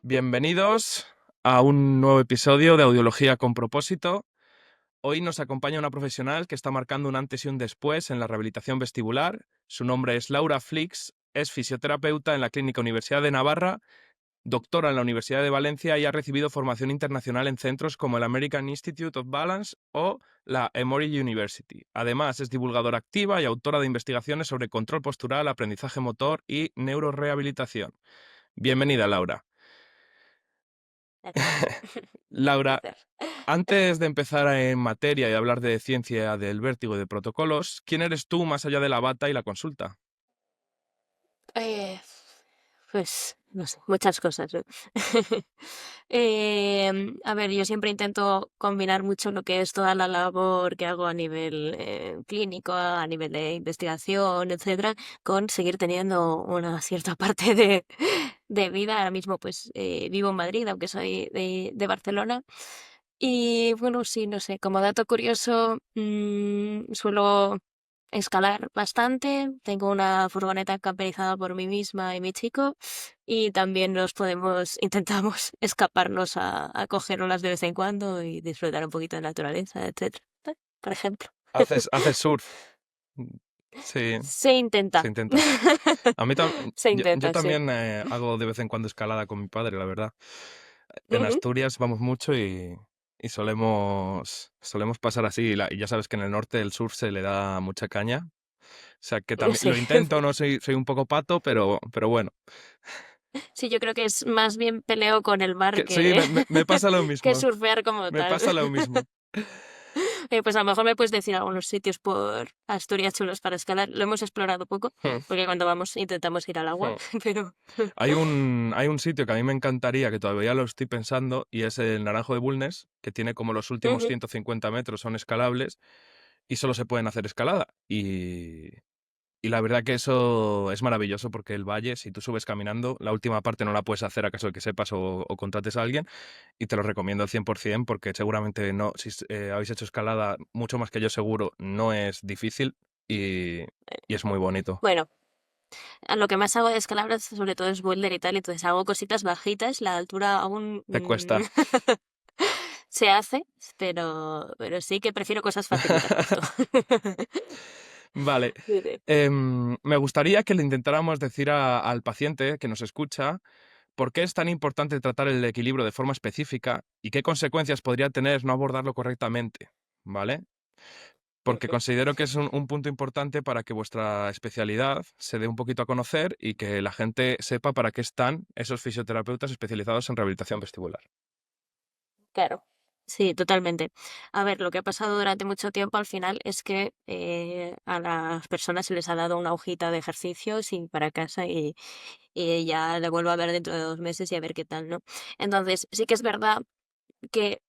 Bienvenidos a un nuevo episodio de Audiología con propósito. Hoy nos acompaña una profesional que está marcando un antes y un después en la rehabilitación vestibular. Su nombre es Laura Flix, es fisioterapeuta en la Clínica Universidad de Navarra, doctora en la Universidad de Valencia y ha recibido formación internacional en centros como el American Institute of Balance o la Emory University. Además, es divulgadora activa y autora de investigaciones sobre control postural, aprendizaje motor y neurorehabilitación. Bienvenida, Laura. Gracias. Un Laura, placer. antes de empezar en materia y hablar de ciencia del vértigo y de protocolos, ¿quién eres tú más allá de la bata y la consulta? Eh, pues, no sé, muchas cosas, ¿no? A ver, yo siempre intento combinar mucho lo que es toda la labor que hago a nivel clínico, a nivel de investigación, etcétera, con seguir teniendo una cierta parte de vida. Ahora mismo, pues, vivo en Madrid, aunque soy de Barcelona. Y bueno, sí, no sé, como dato curioso, suelo escalar bastante. Tengo una furgoneta camperizada por mí misma y mi chico, y también intentamos escaparnos a coger olas de vez en cuando y disfrutar un poquito de naturaleza, etcétera. Por ejemplo. ¿Haces surf? Sí, Se intenta. se intenta. A mí Se yo intenta, sí. también hago de vez en cuando escalada con mi padre, la verdad. En Ujú. Asturias vamos mucho y solemos pasar así. Y ya sabes que en el norte el surf se le da mucha caña. O sea que también Sí. lo intento, no soy un poco pato, pero bueno. Sí, yo creo que es más bien peleo con el mar Sí, que, me pasa lo que mismo. surfear como Me tal. pasa lo mismo. Pues a lo mejor me puedes decir algunos sitios por Asturias chulos para escalar. Lo hemos explorado poco, Hmm, porque cuando vamos intentamos ir al agua, hmm. pero... Hay un sitio que a mí me encantaría, que todavía lo estoy pensando, y es el Naranjo de Bulnes, que tiene como los últimos Ujú. 150 metros son escalables y solo se pueden hacer escalada. Y la verdad que eso es maravilloso porque el valle, si tú subes caminando, la última parte no la puedes hacer a caso de que sepas o contrates a alguien, y te lo recomiendo al 100% porque seguramente no, si habéis hecho escalada mucho más que yo seguro, no es difícil y es muy bonito. Bueno, a lo que más hago de escalada sobre todo es boulder y tal, entonces hago cositas bajitas, la altura aún Te cuesta. se hace, pero sí que prefiero cosas facilitas justo. Vale. Sí, sí. Me gustaría que le intentáramos decir al paciente que nos escucha por qué es tan importante tratar el equilibrio de forma específica y qué consecuencias podría tener no abordarlo correctamente, ¿vale? Porque Ujú. considero que es un punto importante para que vuestra especialidad se dé un poquito a conocer y que la gente sepa para qué están esos fisioterapeutas especializados en rehabilitación vestibular. Claro, sí, totalmente. A ver, lo que ha pasado durante mucho tiempo al final es que a las personas se les ha dado una hojita de ejercicios y para casa y ya le vuelvo a ver dentro de 2 meses y a ver qué tal, ¿no? Entonces, sí que es verdad que,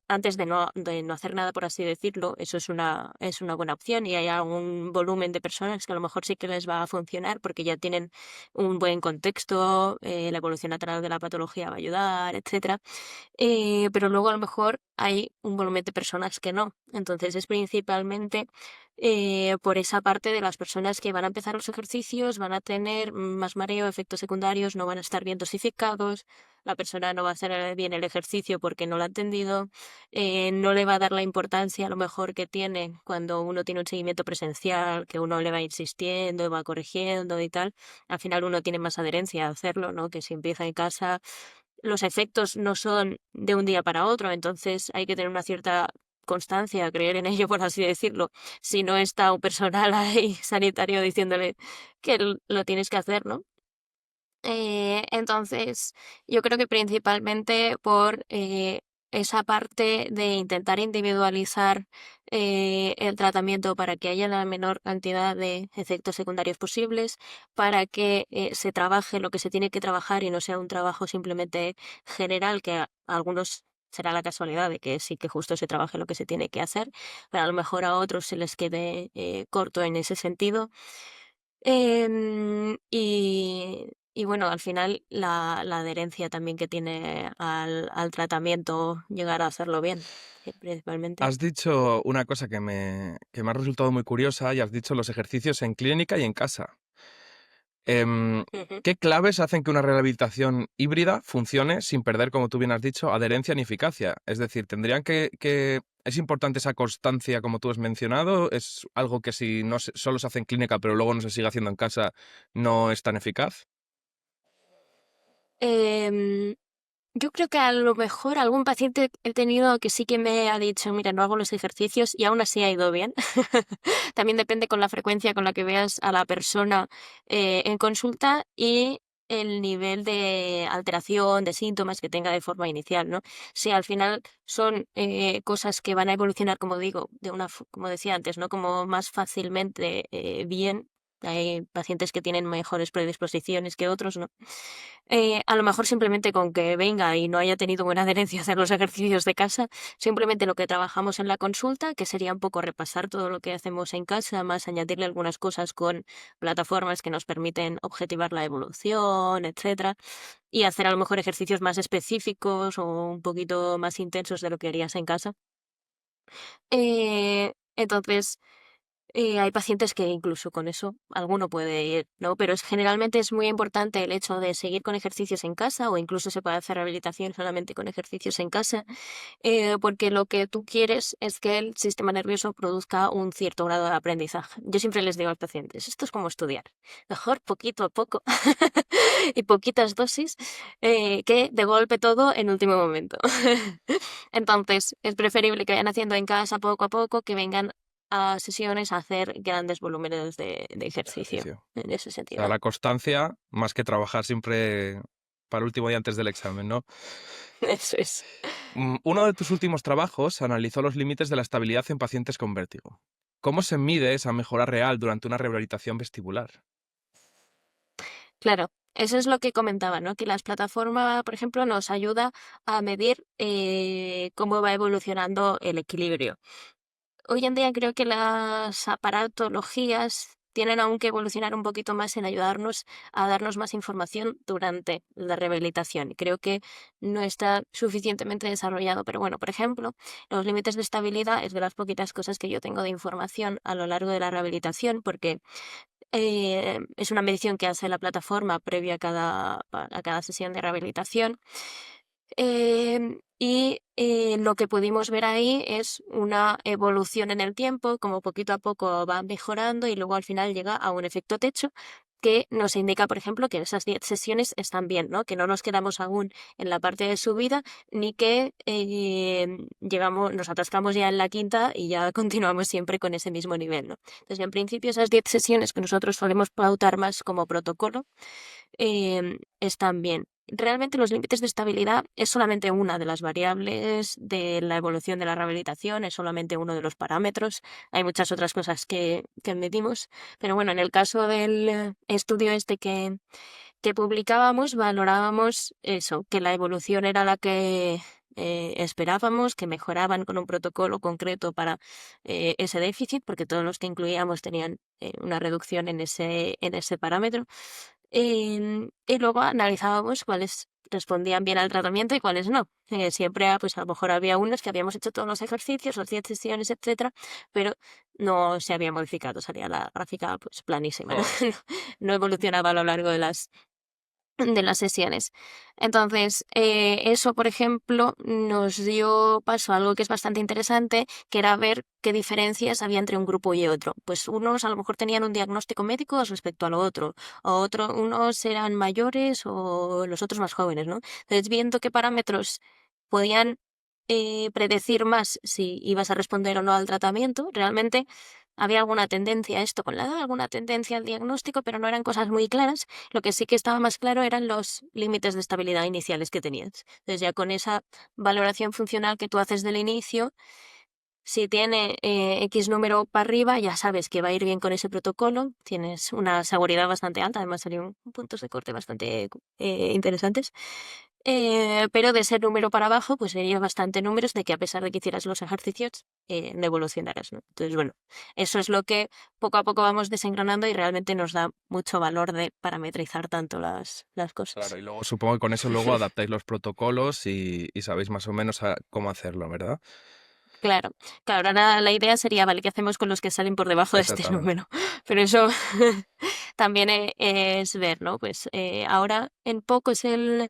antes de no hacer nada, por así decirlo, eso es una buena opción, y hay algún volumen de personas que a lo mejor sí que les va a funcionar porque ya tienen un buen contexto, la evolución natural de la patología va a ayudar, etcétera. Pero luego a lo mejor hay un volumen de personas que no. Entonces es principalmente por esa parte de las personas que van a empezar los ejercicios, van a tener más mareo, efectos secundarios, no van a estar bien dosificados, la persona no va a hacer bien el ejercicio porque no lo ha entendido, no le va a dar la importancia a lo mejor que tiene cuando uno tiene un seguimiento presencial, que uno le va insistiendo, va corrigiendo y tal. Al final uno tiene más adherencia a hacerlo, ¿no? Que si empieza en casa los efectos no son de un día para otro, entonces hay que tener una cierta constancia, creer en ello, por así decirlo. Si no está un personal ahí sanitario diciéndole que lo tienes que hacer, ¿no? Entonces, yo creo que principalmente por esa parte de intentar individualizar el tratamiento para que haya la menor cantidad de efectos secundarios posibles, para que se trabaje lo que se tiene que trabajar y no sea un trabajo simplemente general, que a algunos será la casualidad de que sí que justo se trabaje lo que se tiene que hacer, pero a lo mejor a otros se les quede corto en ese sentido. Y bueno, al final la adherencia también que tiene al tratamiento, llegar a hacerlo bien, principalmente. Has dicho una cosa que me ha resultado muy curiosa y has dicho los ejercicios en clínica y en casa. Ujú. ¿Qué claves hacen que una rehabilitación híbrida funcione sin perder, como tú bien has dicho, adherencia ni eficacia? Es decir, ¿es importante esa constancia, como tú has mencionado? ¿Es algo que si solo se hace en clínica, pero luego no se sigue haciendo en casa, no es tan eficaz? Em, yo creo que a lo mejor algún paciente he tenido que sí que me ha dicho, mira, no hago los ejercicios y aún así ha ido bien. También depende con la frecuencia con la que veas a la persona en consulta y el nivel de alteración, de síntomas que tenga de forma inicial, ¿no? Si al final son cosas que van a evolucionar, como digo, como decía antes, ¿no? Como más fácilmente bien. Hay pacientes que tienen mejores predisposiciones que otros, ¿no? A lo mejor simplemente con que venga y no haya tenido buena adherencia a hacer los ejercicios de casa, simplemente lo que trabajamos en la consulta, que sería un poco repasar todo lo que hacemos en casa, más añadirle algunas cosas con plataformas que nos permiten objetivar la evolución, etcétera, y hacer a lo mejor ejercicios más específicos o un poquito más intensos de lo que harías en casa. Entonces, hay pacientes que incluso con eso alguno puede ir, ¿no? Pero generalmente es muy importante el hecho de seguir con ejercicios en casa o incluso se puede hacer rehabilitación solamente con ejercicios en casa, porque lo que tú quieres es que el sistema nervioso produzca un cierto grado de aprendizaje. Yo siempre les digo a los pacientes, esto es como estudiar, mejor poquito a poco y poquitas dosis que de golpe todo en último momento. Entonces, es preferible que vayan haciendo en casa poco a poco, que vengan a sesiones a hacer grandes volúmenes de ejercicio, Ejercicio. en ese O sea, sentido. la constancia más que trabajar siempre para el último día antes del examen, ¿no? Eso es. Uno de tus últimos trabajos analizó los límites de la estabilidad en pacientes con vértigo. ¿Cómo se mide esa mejora real durante una rehabilitación vestibular? Claro, eso es lo que comentaba, ¿no? Que las plataformas, por ejemplo, nos ayuda a medir cómo va evolucionando el equilibrio. Hoy en día creo que las aparatologías tienen aún que evolucionar un poquito más en ayudarnos a darnos más información durante la rehabilitación. Creo que no está suficientemente desarrollado, pero bueno, por ejemplo, los límites de estabilidad es de las poquitas cosas que yo tengo de información a lo largo de la rehabilitación, porque es una medición que hace la plataforma previa a cada sesión de rehabilitación. Lo que pudimos ver ahí es una evolución en el tiempo, como poquito a poco va mejorando y luego al final llega a un efecto techo que nos indica, por ejemplo, que esas 10 sesiones están bien, ¿no? Que no nos quedamos aún en la parte de subida ni que nos atascamos ya en la quinta y ya continuamos siempre con ese mismo nivel, ¿no? Entonces, en principio, esas 10 sesiones que nosotros solemos pautar más como protocolo están bien. Realmente los límites de estabilidad es solamente una de las variables de la evolución de la rehabilitación, es solamente uno de los parámetros. Hay muchas otras cosas que medimos, pero bueno, en el caso del estudio este que publicábamos, valorábamos eso, que la evolución era la que esperábamos, que mejoraban con un protocolo concreto para ese déficit, porque todos los que incluíamos tenían una reducción en ese parámetro. Y luego analizábamos cuáles respondían bien al tratamiento y cuáles no. Siempre, pues a lo mejor había unos que habíamos hecho todos los ejercicios, las 10 sesiones, etcétera, pero no se había modificado, salía la gráfica pues planísima, ¿no? Joder. No evolucionaba a lo largo de las sesiones. Entonces, eso, por ejemplo, nos dio paso a algo que es bastante interesante, que era ver qué diferencias había entre un grupo y otro. Pues unos a lo mejor tenían un diagnóstico médico respecto a lo otro, unos eran mayores o los otros más jóvenes, ¿no? Entonces, viendo qué parámetros podían predecir más si ibas a responder o no al tratamiento, realmente había alguna tendencia a esto con la edad, alguna tendencia al diagnóstico, pero no eran cosas muy claras. Lo que sí que estaba más claro eran los límites de estabilidad iniciales que tenías. Entonces ya con esa valoración funcional que tú haces del inicio, si tiene X número para arriba, ya sabes que va a ir bien con ese protocolo, tienes una seguridad bastante alta, además salieron puntos de corte bastante interesantes. Pero de ese número para abajo, pues serían bastante números de que a pesar de que hicieras los ejercicios, no evolucionaras, ¿no? Entonces, bueno, eso es lo que poco a poco vamos desengranando y realmente nos da mucho valor de parametrizar tanto las Claro, cosas. y luego supongo que con eso luego adaptáis los protocolos y sabéis más o menos cómo hacerlo, ¿verdad? Claro, claro, ahora la idea sería, vale, ¿qué hacemos con los que salen por debajo de este Exactamente. número? Pero eso también es ver, ¿no? Pues ahora en poco es el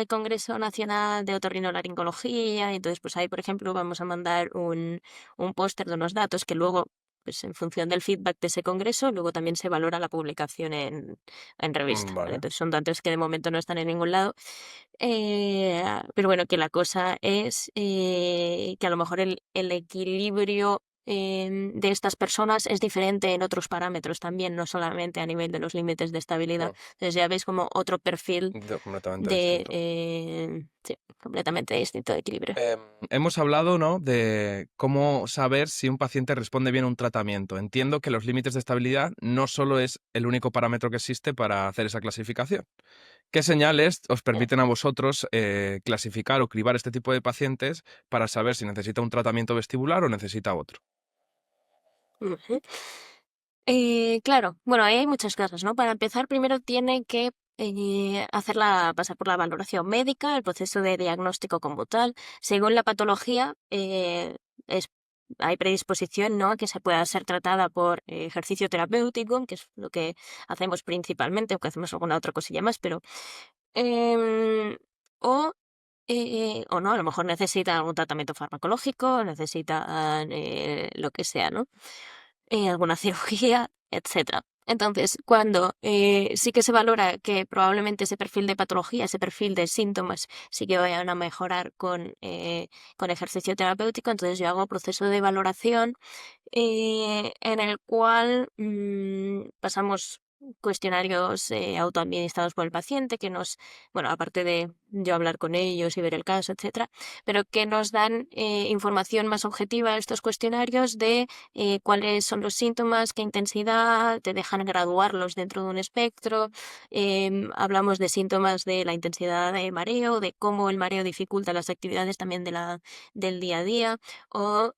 Congreso Nacional de Otorrinolaringología, y entonces pues ahí, por ejemplo, vamos a mandar un póster de unos datos que luego, pues en función del feedback de ese congreso, luego también se valora la publicación en revista, ¿vale? Vale. Entonces son datos que de momento no están en ningún lado. Pero bueno, que la cosa es que a lo mejor el equilibrio de estas personas es diferente en otros parámetros también, no solamente a nivel de los límites de estabilidad. Mm, Entonces ya ves como otro perfil completamente de, distinto. sí, completamente distinto de equilibrio. Hemos hablado, ¿no?, de cómo saber si un paciente responde bien a un tratamiento. Entiendo que los límites de estabilidad no solo es el único parámetro que existe para hacer esa clasificación. ¿Qué señales os Ya. permiten a vosotros clasificar o cribar este tipo de pacientes para saber si necesita un tratamiento vestibular o necesita otro? Ujú. Claro, bueno, ahí hay muchas cosas, ¿no? Para empezar, primero tiene que pasar por la valoración médica, el proceso de diagnóstico como tal. Según la patología, es, hay predisposición, ¿no?, a que se pueda ser tratada por ejercicio terapéutico, que es lo que hacemos principalmente, o que hacemos alguna otra cosilla más, pero em, o o no, a lo mejor necesita algún tratamiento farmacológico, necesita lo que sea, ¿no? Alguna cirugía, etcétera. Entonces, cuando sí que se valora que probablemente ese perfil de patología, ese perfil de síntomas, sí que vayan a mejorar con ejercicio terapéutico, entonces yo hago proceso de valoración en el cual pasamos cuestionarios autoadministrados por el paciente que nos, bueno, aparte de yo hablar con ellos y ver el caso, etcétera, pero que nos dan información más objetiva estos cuestionarios de cuáles son los síntomas, qué intensidad, te dejan graduarlos dentro de un espectro. Hablamos de síntomas de la intensidad de mareo, de cómo el mareo dificulta las actividades también del día a día, o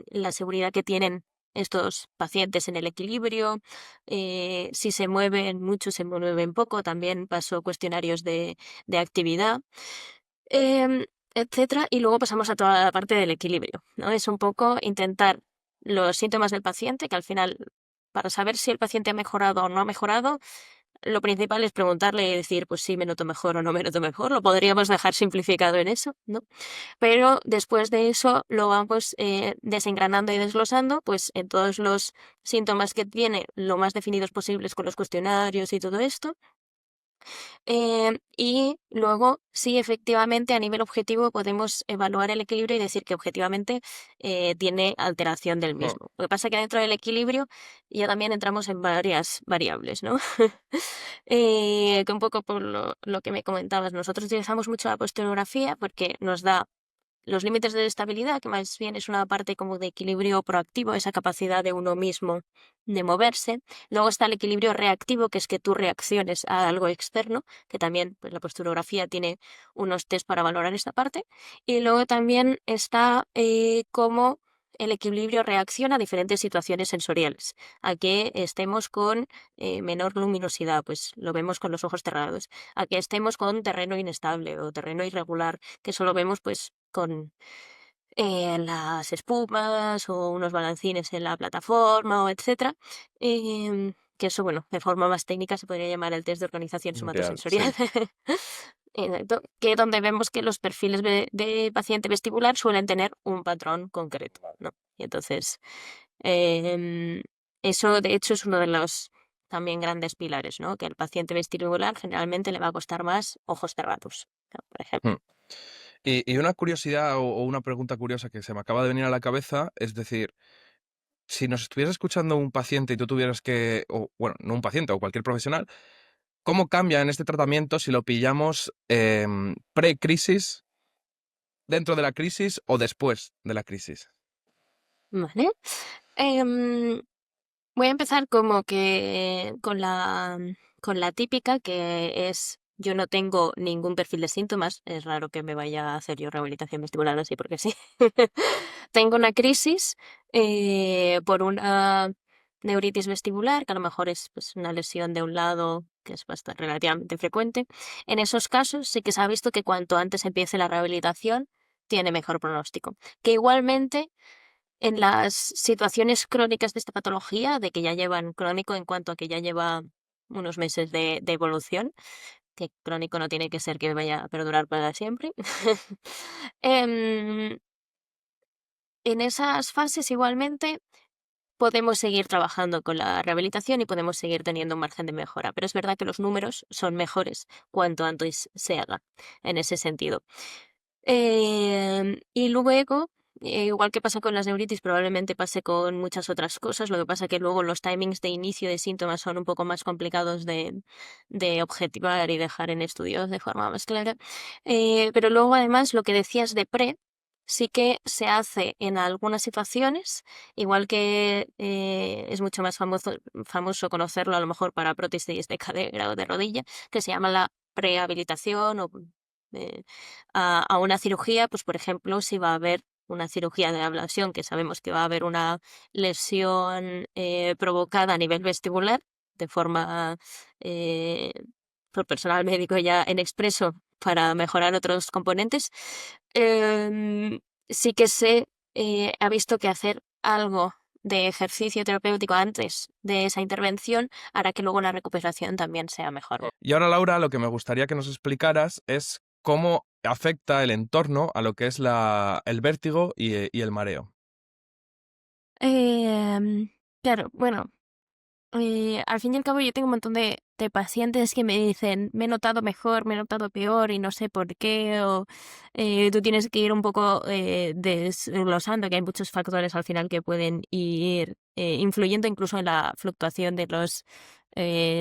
la seguridad que tienen estos pacientes en el equilibrio, si se mueven mucho, se mueven poco, también paso cuestionarios de actividad, em, etcétera, y luego pasamos a toda la parte del equilibrio, ¿no? Es un poco intentar los síntomas del paciente, que al final, para saber si el paciente ha mejorado o no ha mejorado, lo principal es preguntarle y decir, pues sí, me noto mejor o no me noto mejor. Lo podríamos dejar simplificado en eso, ¿no? Pero después de eso lo vamos desengranando y desglosando, pues en todos los síntomas que tiene, lo más definidos posibles con los cuestionarios y todo esto. Y luego, sí, efectivamente, a nivel objetivo podemos evaluar el equilibrio y decir que objetivamente tiene alteración del Hmm. mismo. Lo que pasa es que dentro del equilibrio ya también entramos en varias variables, ¿no? Que un poco por lo que me comentabas, nosotros utilizamos mucho la posturografía porque nos da los límites de estabilidad, que más bien es una parte como de equilibrio proactivo, esa capacidad de uno mismo de moverse. Luego está el equilibrio reactivo, que es que tú reacciones a algo externo, que también pues, la posturografía tiene unos test para valorar esta parte. Y luego también está cómo el equilibrio reacciona a diferentes situaciones sensoriales, a que estemos con menor luminosidad, pues lo vemos con los ojos cerrados, a que estemos con terreno inestable o terreno irregular, que eso lo vemos pues con las espumas o unos balancines en la plataforma o etcétera. Que eso, bueno, de forma más técnica se podría llamar el test de organización Ya, sí. somatosensorial. Exacto, que donde vemos que los perfiles de paciente vestibular suelen tener un patrón concreto, ¿no? Y entonces, em, eso de hecho es uno de los también grandes pilares, ¿no? Que el paciente vestibular generalmente le va a costar más ojos cerrados, ¿no? Por ejemplo. Hmm. Y una curiosidad o una pregunta curiosa que se me acaba de venir a la cabeza, es decir, si nos estuviera escuchando un paciente y tú tuvieras que, o bueno, no un paciente o cualquier profesional, ¿cómo cambia en este tratamiento si lo pillamos pre-crisis, dentro de la crisis o después de la crisis? ¿Vale? Em, Voy a empezar como que con la típica, que es, yo no tengo ningún perfil de síntomas, es raro que me vaya a hacer yo rehabilitación vestibular así porque sí. Tengo una crisis por una neuritis vestibular, que a lo mejor es pues, una lesión de un lado que es bastante relativamente frecuente. En esos casos sí que se ha visto que cuanto antes empiece la rehabilitación, tiene mejor pronóstico. Que igualmente En las situaciones crónicas de esta patología, de que ya llevan crónico en cuanto a que ya lleva unos meses de evolución, que crónico no tiene que ser que vaya a perdurar para siempre. Em, en esas fases igualmente podemos seguir trabajando con la rehabilitación y podemos seguir teniendo un margen de mejora, pero es verdad que los números son mejores cuanto antes se haga en ese sentido. Y luego, igual que pasa con las neuritis, probablemente pase con muchas otras cosas. Lo que pasa que luego los timings de inicio de síntomas son un poco más complicados de objetivar y dejar en estudios de forma más clara. Pero luego, además, lo que decías de pre, sí que se hace en algunas situaciones, igual que es mucho más famoso conocerlo a lo mejor para prótesis de cadera o de rodilla, que se llama la prehabilitación o eh, a una cirugía, pues por ejemplo, si va a haber una cirugía de ablación, que sabemos que va a haber una lesión provocada a nivel vestibular, de forma eh, por personal médico ya en expreso para mejorar otros componentes, em, sí que se ha visto que hacer algo de ejercicio terapéutico antes de esa intervención hará que luego la recuperación también sea mejor. Y ahora, Laura, lo que me gustaría que nos explicaras es cómo afecta el entorno a lo que es el vértigo y el mareo. Em, claro, bueno, al fin y al cabo yo tengo un montón de pacientes que me dicen, me he notado mejor, me he notado peor y no sé por qué, o tú tienes que ir un poco desglosando que hay muchos factores al final que pueden ir influyendo incluso en la fluctuación de los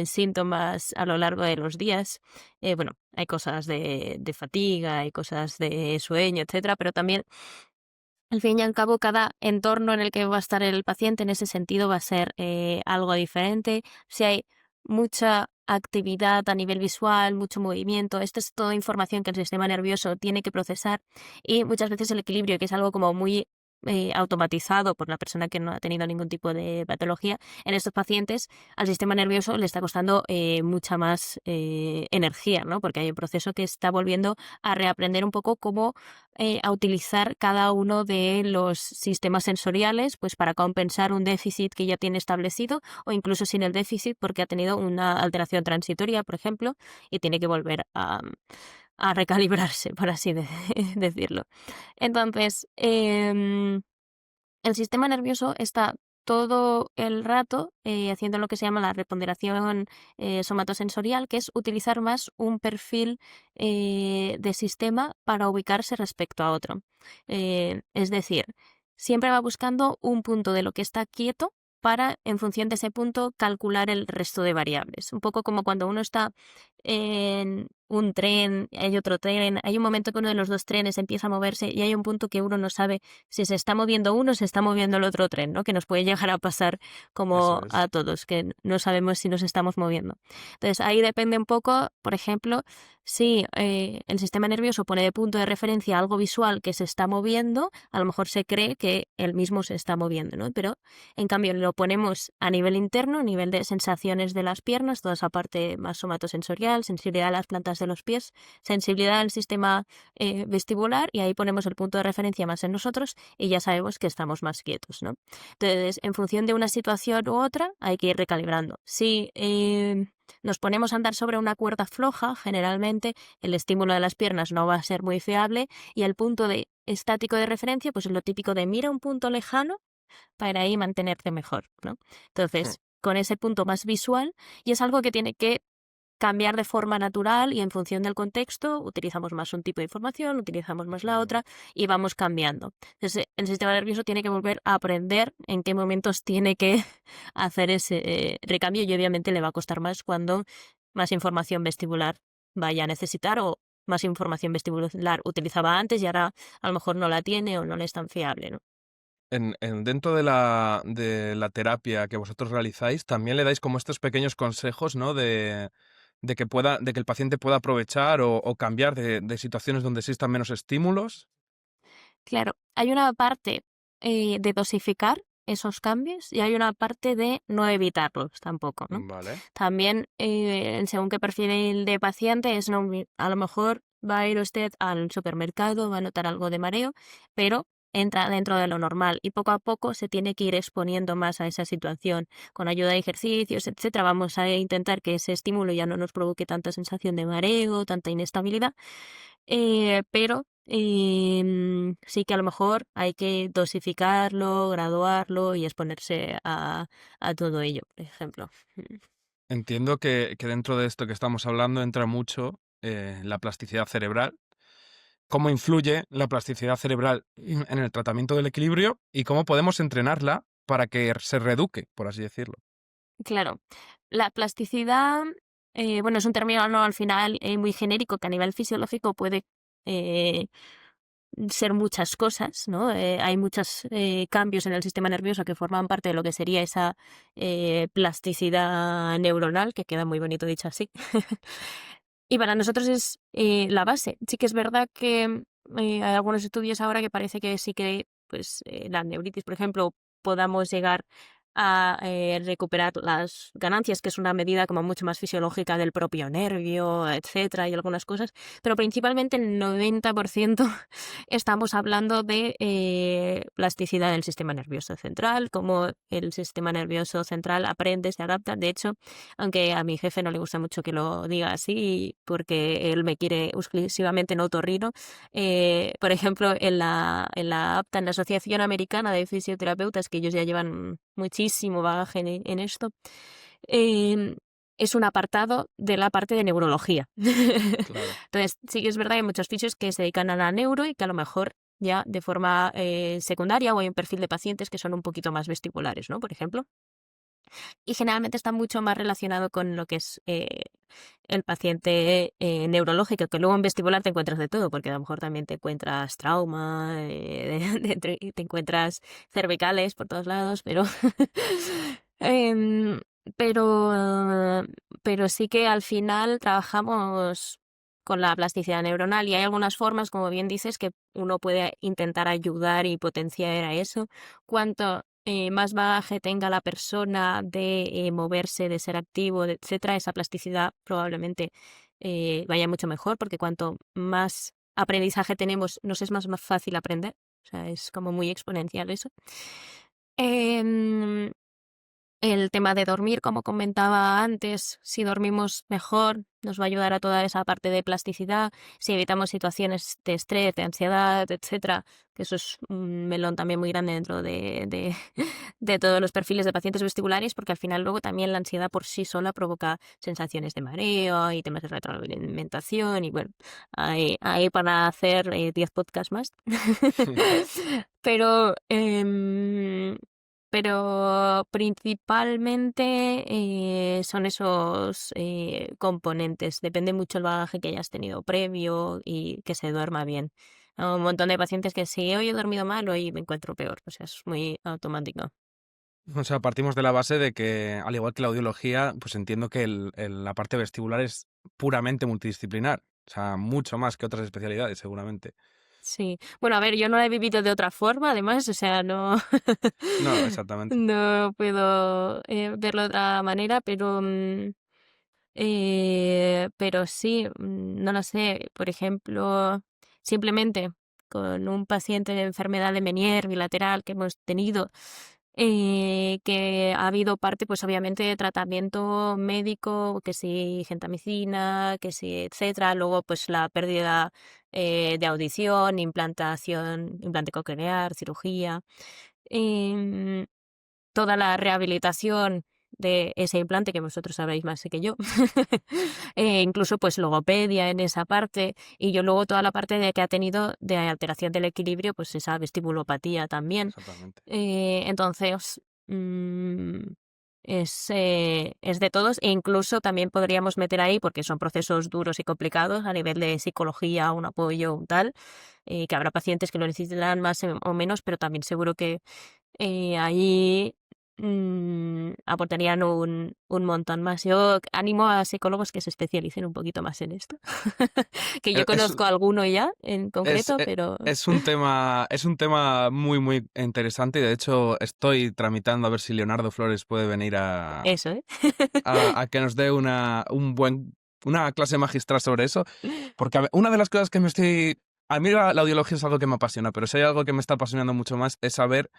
síntomas a lo largo de los días. Bueno, hay cosas de fatiga, hay cosas de sueño, etcétera, pero también al fin y al cabo, cada entorno en el que va a estar el paciente en ese sentido va a ser algo diferente. Si hay mucha actividad a nivel visual, mucho movimiento, esto es toda información que el sistema nervioso tiene que procesar y muchas veces el equilibrio, que es algo como muy automatizado por la persona que no ha tenido ningún tipo de patología, en estos pacientes al sistema nervioso le está costando mucha más energía, ¿no? Porque hay un proceso que está volviendo a reaprender un poco cómo a utilizar cada uno de los sistemas sensoriales pues para compensar un déficit que ya tiene establecido o incluso sin el déficit porque ha tenido una alteración transitoria, por ejemplo, y tiene que volver a recalibrarse, por así decirlo. Entonces, el sistema nervioso está todo el rato haciendo lo que se llama la reponderación somatosensorial, que es utilizar más un perfil de sistema para ubicarse respecto a otro. Es decir, siempre va buscando un punto de lo que está quieto para, en función de ese punto, calcular el resto de variables. Un poco como cuando uno está en un tren, hay otro tren, hay un momento que uno de los dos trenes empieza a moverse y hay un punto que uno no sabe si se está moviendo uno, se está moviendo el otro tren, ¿no? Que nos puede llegar a pasar Eso como es. a todos, que no sabemos si nos estamos moviendo. Entonces, ahí depende un poco, por ejemplo, si el sistema nervioso pone de punto de referencia algo visual que se está moviendo, a lo mejor se cree que él mismo se está moviendo, ¿no? Pero, en cambio, lo ponemos a nivel interno, a nivel de sensaciones de las piernas, toda esa parte más somatosensorial, sensibilidad a las plantas de los pies, sensibilidad al sistema vestibular, y ahí ponemos el punto de referencia más en nosotros y ya sabemos que estamos más quietos, ¿no? Entonces, en función de una situación u otra, hay que ir recalibrando. Si nos ponemos a andar sobre una cuerda floja, generalmente el estímulo de las piernas no va a ser muy fiable y el punto de estático de referencia, pues es lo típico de mira un punto lejano para ahí mantenerte mejor, ¿no? Hmm. Entonces, con ese punto más visual, y es algo que tiene que cambiar de forma natural y en función del contexto utilizamos más un tipo de información, utilizamos más la otra y vamos cambiando. Entonces, el sistema nervioso tiene que volver a aprender en qué momentos tiene que hacer ese recambio y obviamente le va a costar más cuando más información vestibular vaya a necesitar o más información vestibular utilizaba antes y ahora a lo mejor no la tiene o no le es tan fiable, ¿no? Dentro de la terapia que vosotros realizáis, también le dais como estos pequeños consejos, ¿no? De que el paciente pueda aprovechar o cambiar de situaciones donde existan menos estímulos. Claro, hay una parte de dosificar esos cambios y hay una parte de no evitarlos tampoco, ¿no? Vale. También, según qué perfil de paciente, es a lo mejor va a ir usted al supermercado, va a notar algo de mareo, pero entra dentro de lo normal y poco a poco se tiene que ir exponiendo más a esa situación. Con ayuda de ejercicios, etcétera, vamos a intentar que ese estímulo ya no nos provoque tanta sensación de mareo, tanta inestabilidad, pero sí que a lo mejor hay que dosificarlo, graduarlo y exponerse a todo ello, por ejemplo. Entiendo que dentro de esto que estamos hablando entra mucho la plasticidad cerebral. ¿Cómo influye la plasticidad cerebral en el tratamiento del equilibrio y cómo podemos entrenarla para que se reeduque, por así decirlo? Claro, la plasticidad, bueno, es un término ¿no? al final muy genérico que a nivel fisiológico puede eh, ser muchas cosas, ¿no? Hay muchos cambios en el sistema nervioso que forman parte de lo que sería esa plasticidad neuronal, que queda muy bonito dicho así. Y para nosotros es la base. Sí que es verdad que hay algunos estudios ahora que parece que sí que pues, la neuritis, por ejemplo, podamos llegar a recuperar las ganancias, que es una medida como mucho más fisiológica del propio nervio, etcétera, y algunas cosas, pero principalmente el 90% estamos hablando de plasticidad del sistema nervioso central, cómo el sistema nervioso central aprende, se adapta. De hecho, aunque a mi jefe no le gusta mucho que lo diga así, porque él me quiere exclusivamente en otorrino. Por ejemplo, en la APTA, en la Asociación Americana de Fisioterapeutas, que ellos ya llevan muchísimo bagaje en esto, em, es un apartado de la parte de neurología. Claro. Entonces, sí que es verdad que hay muchos fisios que se dedican a la neuro y que a lo mejor ya de forma secundaria o hay un perfil de pacientes que son un poquito más vestibulares, ¿no? Por ejemplo. Y generalmente está mucho más relacionado con lo que es el paciente neurológico, que luego en vestibular te encuentras de todo, porque a lo mejor también te encuentras trauma, te encuentras cervicales por todos lados, pero, em, pero, pero sí que al final trabajamos con la plasticidad neuronal y hay algunas formas, como bien dices, que uno puede intentar ayudar y potenciar a eso. Cuanto más bagaje tenga la persona de moverse, de ser activo, etcétera, esa plasticidad probablemente vaya mucho mejor, porque cuanto más aprendizaje tenemos, nos es más fácil aprender. O sea, es como muy exponencial eso. Em, el tema de dormir, como comentaba antes, si dormimos mejor, nos va a ayudar a toda esa parte de plasticidad. Si evitamos situaciones de estrés, de ansiedad, etcétera, que eso es un melón también muy grande dentro de todos los perfiles de pacientes vestibulares, porque al final luego también la ansiedad por sí sola provoca sensaciones de mareo y temas de retroalimentación y bueno, hay para hacer 10 podcasts más. Pero pero principalmente son esos componentes. Depende mucho el bagaje que hayas tenido previo y que se duerma bien. Hay un montón de pacientes que si hoy he dormido mal, hoy me encuentro peor. O sea, es muy automático. O sea, partimos de la base de que, al igual que la audiología, pues entiendo que la parte vestibular es puramente multidisciplinar. O sea, mucho más que otras especialidades, seguramente. Sí. Bueno, a ver, yo no la he vivido de otra forma, además, o sea, no, No, exactamente. no puedo verlo de otra manera, pero sí, no lo sé, por ejemplo, simplemente con un paciente de enfermedad de Meniere bilateral que hemos tenido, que ha habido parte, pues obviamente, de tratamiento médico, que si gentamicina, que si etcétera, luego pues la pérdida de audición, implantación, implante coclear, cirugía. em, Toda la rehabilitación de ese implante, que vosotros sabréis más que yo, incluso pues logopedia en esa parte, y yo luego toda la parte de que ha tenido de alteración del equilibrio, pues esa vestibulopatía también. Exactamente. Entonces, es de todos e incluso también podríamos meter ahí, porque son procesos duros y complicados a nivel de psicología, un apoyo, un tal, que habrá pacientes que lo necesitarán más o menos, pero también seguro que ahí aportarían un montón más. Yo animo a psicólogos que se especialicen un poquito más en esto. Que yo Es, conozco alguno ya en es, concreto, e- pero es un tema muy, muy interesante y de hecho estoy tramitando a ver si Leonardo Flores puede venir eso, ¿eh? a que nos dé una clase magistral sobre eso. Porque una de las cosas que me estoy A mí la audiología es algo que me apasiona, pero si hay algo que me está apasionando mucho más es saber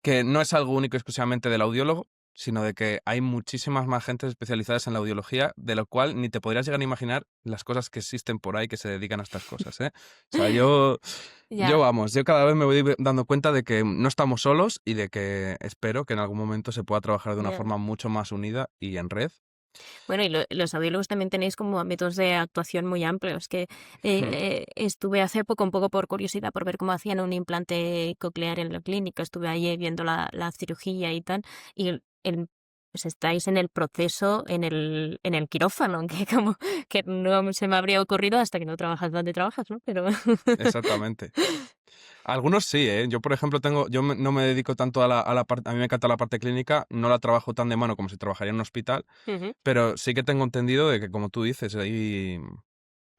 que no es algo único y exclusivamente del audiólogo, sino de que hay muchísimas más gentes especializadas en la audiología, de lo cual ni te podrías llegar a imaginar las cosas que existen por ahí que se dedican a estas cosas, ¿eh? O sea, Ya, yo cada vez me voy dando cuenta de que no estamos solos y de que espero que en algún momento se pueda trabajar de una ya. forma mucho más unida y en red. Bueno, y los audiólogos también tenéis como ámbitos de actuación muy amplios, que Hmm. estuve hace poco, un poco por curiosidad, por ver cómo hacían un implante coclear en la clínica, estuve ahí viendo la cirugía y tal, y pues estáis en el proceso, en el quirófano, que como que no se me habría ocurrido hasta que no trabajas donde trabajas, ¿no? Pero Exactamente. Algunos sí, ¿eh? Yo, por ejemplo, no me dedico tanto a la parte, a mí me encanta la parte clínica, no la trabajo tan de mano como si trabajaría en un hospital, Ujú, pero sí que tengo entendido de que, como tú dices, hay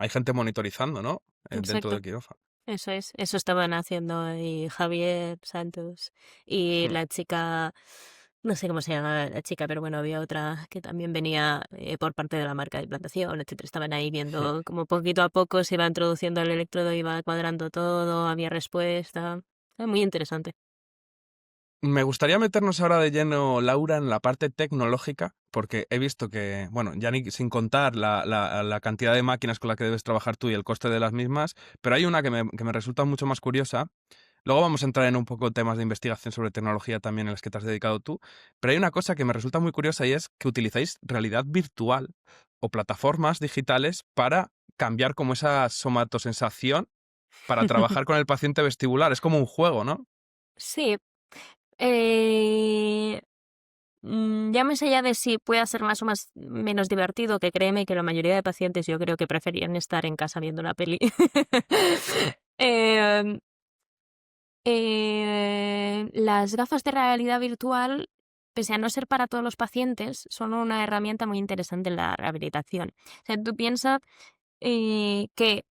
gente monitorizando, ¿no? Dentro exacto. del quirófano. Eso estaban haciendo ahí Javier Santos y Hmm. la chica, no sé cómo se llama la chica, pero bueno, había otra que también venía por parte de la marca de implantación, etcétera. Estaban ahí viendo como poquito a poco se iba introduciendo el electrodo, iba cuadrando todo, había respuesta. Muy interesante. Me gustaría meternos ahora de lleno, Laura, en la parte tecnológica, porque he visto que, bueno, ya ni sin contar la cantidad de máquinas con las que debes trabajar tú y el coste de las mismas, pero hay una que me resulta mucho más curiosa. Luego vamos a entrar en un poco temas de investigación sobre tecnología también en las que te has dedicado tú, pero hay una cosa que me resulta muy curiosa y es que utilizáis realidad virtual o plataformas digitales para cambiar como esa somatosensación para trabajar con el paciente vestibular. Es como un juego, ¿no? Sí, eh, llámese ya de si puede ser más o más menos divertido, que créeme que la mayoría de pacientes yo creo que preferían estar en casa viendo una peli. Em, las gafas de realidad virtual, pese a no ser para todos los pacientes, son una herramienta muy interesante en la rehabilitación. O sea, tú piensas que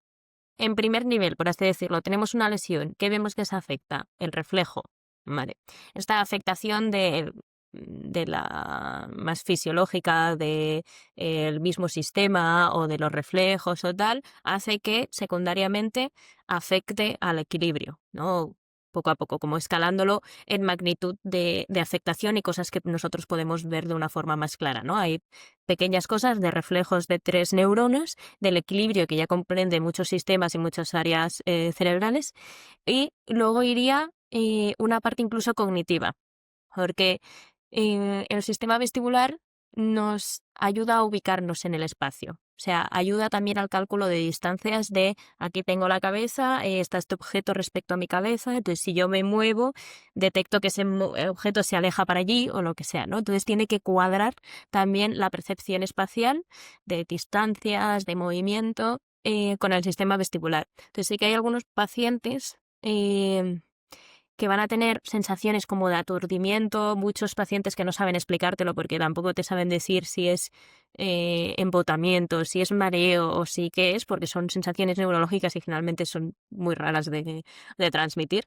en primer nivel, por así decirlo, tenemos una lesión. ¿Qué vemos que se afecta? El reflejo. Vale. Esta afectación de la más fisiológica del mismo sistema o de los reflejos o tal, hace que secundariamente afecte al equilibrio, ¿no? Poco a poco, como escalándolo en magnitud de afectación y cosas que nosotros podemos ver de una forma más clara, ¿no? Hay pequeñas cosas de reflejos de 3 neuronas del equilibrio que ya comprende muchos sistemas y muchas áreas cerebrales. Y luego iría una parte incluso cognitiva, porque el sistema vestibular nos ayuda a ubicarnos en el espacio. O sea, ayuda también al cálculo de distancias de aquí tengo la cabeza, está este objeto respecto a mi cabeza, entonces si yo me muevo, detecto que ese objeto se aleja para allí o lo que sea, ¿no? Entonces tiene que cuadrar también la percepción espacial de distancias, de movimiento, con el sistema vestibular. Entonces sí que hay algunos pacientes que van a tener sensaciones como de aturdimiento, muchos pacientes que no saben explicártelo porque tampoco te saben decir si es embotamiento, si es mareo o si qué es, porque son sensaciones neurológicas y finalmente son muy raras de transmitir,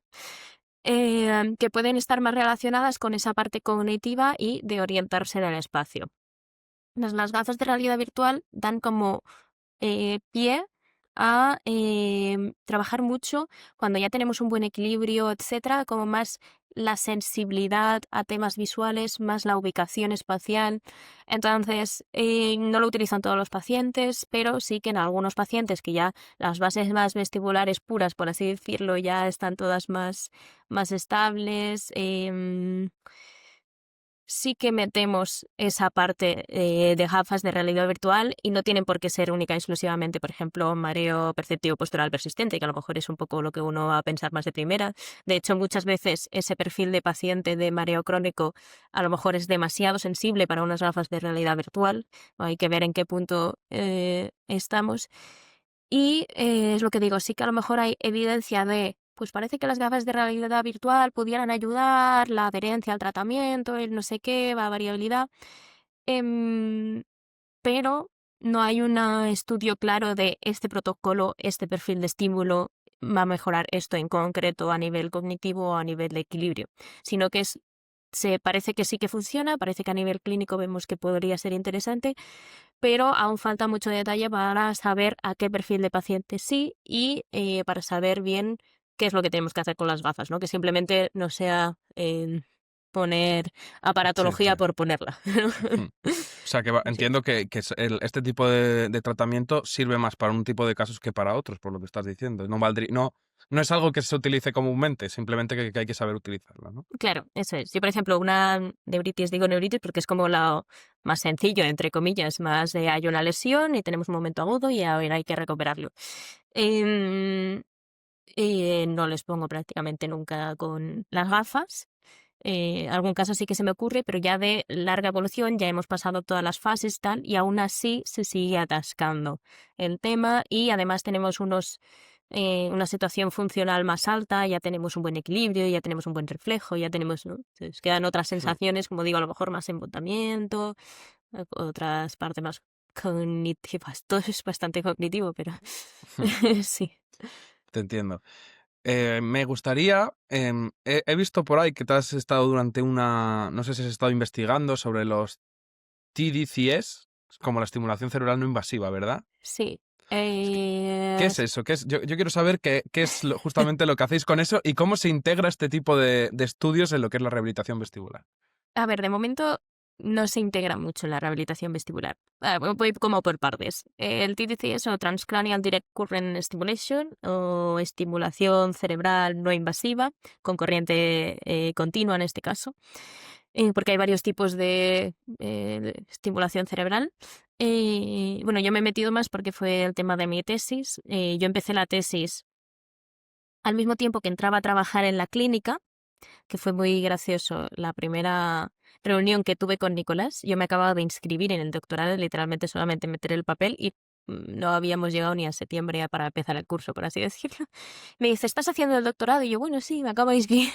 que pueden estar más relacionadas con esa parte cognitiva y de orientarse en el espacio. Las gafas de realidad virtual dan como pie a trabajar mucho cuando ya tenemos un buen equilibrio, etcétera, como más la sensibilidad a temas visuales, más la ubicación espacial. Entonces, no lo utilizan todos los pacientes, pero sí que en algunos pacientes que ya las bases más vestibulares puras, por así decirlo, ya están todas más estables. Sí que metemos esa parte de gafas de realidad virtual y no tienen por qué ser única y exclusivamente, por ejemplo, mareo perceptivo postural persistente, que a lo mejor es un poco lo que uno va a pensar más de primera. De hecho, muchas veces ese perfil de paciente de mareo crónico a lo mejor es demasiado sensible para unas gafas de realidad virtual. Hay que ver en qué punto estamos. Y es lo que digo, sí que a lo mejor hay evidencia de, pues parece que las gafas de realidad virtual pudieran ayudar, la adherencia al tratamiento, el no sé qué, la variabilidad, em, pero no hay un estudio claro de este protocolo, este perfil de estímulo va a mejorar esto en concreto a nivel cognitivo o a nivel de equilibrio, sino que es se parece que sí que funciona, parece que a nivel clínico vemos que podría ser interesante, pero aún falta mucho detalle para saber a qué perfil de paciente sí y para saber bien qué es lo que tenemos que hacer con las gafas, ¿no? Que simplemente no sea poner Sí, sí. aparatología por ponerla. Hmm. O sea, que Sí. entiendo que este tipo de tratamiento sirve más para un tipo de casos que para otros, por lo que estás diciendo. No es algo que se utilice comúnmente, simplemente que hay que saber utilizarlo, ¿no? Claro, eso es. Yo, por ejemplo, una neuritis, digo neuritis porque es como lo más sencillo, entre comillas, más de hay una lesión y tenemos un momento agudo y ahora hay que recuperarlo. Em, no les pongo prácticamente nunca con las gafas. Algún caso sí que se me ocurre, pero ya de larga evolución, ya hemos pasado todas las fases tal, y aún así se sigue atascando el tema y además tenemos una situación funcional más alta, ya tenemos un buen equilibrio, ya tenemos un buen reflejo, ya tenemos, ¿no? Entonces quedan otras Hmm. sensaciones, como digo, a lo mejor más embotamiento, otras partes más cognitivas. Todo es bastante cognitivo, pero Hmm. sí. Te entiendo. Me gustaría, he visto por ahí que te has estado no sé si has estado investigando sobre los TDCS, como la estimulación cerebral no invasiva, ¿verdad? Sí. ¿Qué es eso? Yo quiero saber qué es justamente lo que hacéis con eso y cómo se integra este tipo de estudios en lo que es la rehabilitación vestibular. A ver, de momento no se integra mucho en la rehabilitación vestibular. Voy como por partes. El TDC es o Transcranial Direct Current Stimulation o estimulación cerebral no invasiva, con corriente continua en este caso, porque hay varios tipos de estimulación cerebral. Bueno, yo me he metido más porque fue el tema de mi tesis. Yo empecé la tesis al mismo tiempo que entraba a trabajar en la clínica, que fue muy gracioso. La primera reunión que tuve con Nicolás, yo me acababa de inscribir en el doctorado, literalmente solamente meter el papel y no habíamos llegado ni a septiembre para empezar el curso, por así decirlo. Me dice, ¿estás haciendo el doctorado? Y yo, bueno, sí, me acabo de inscribir.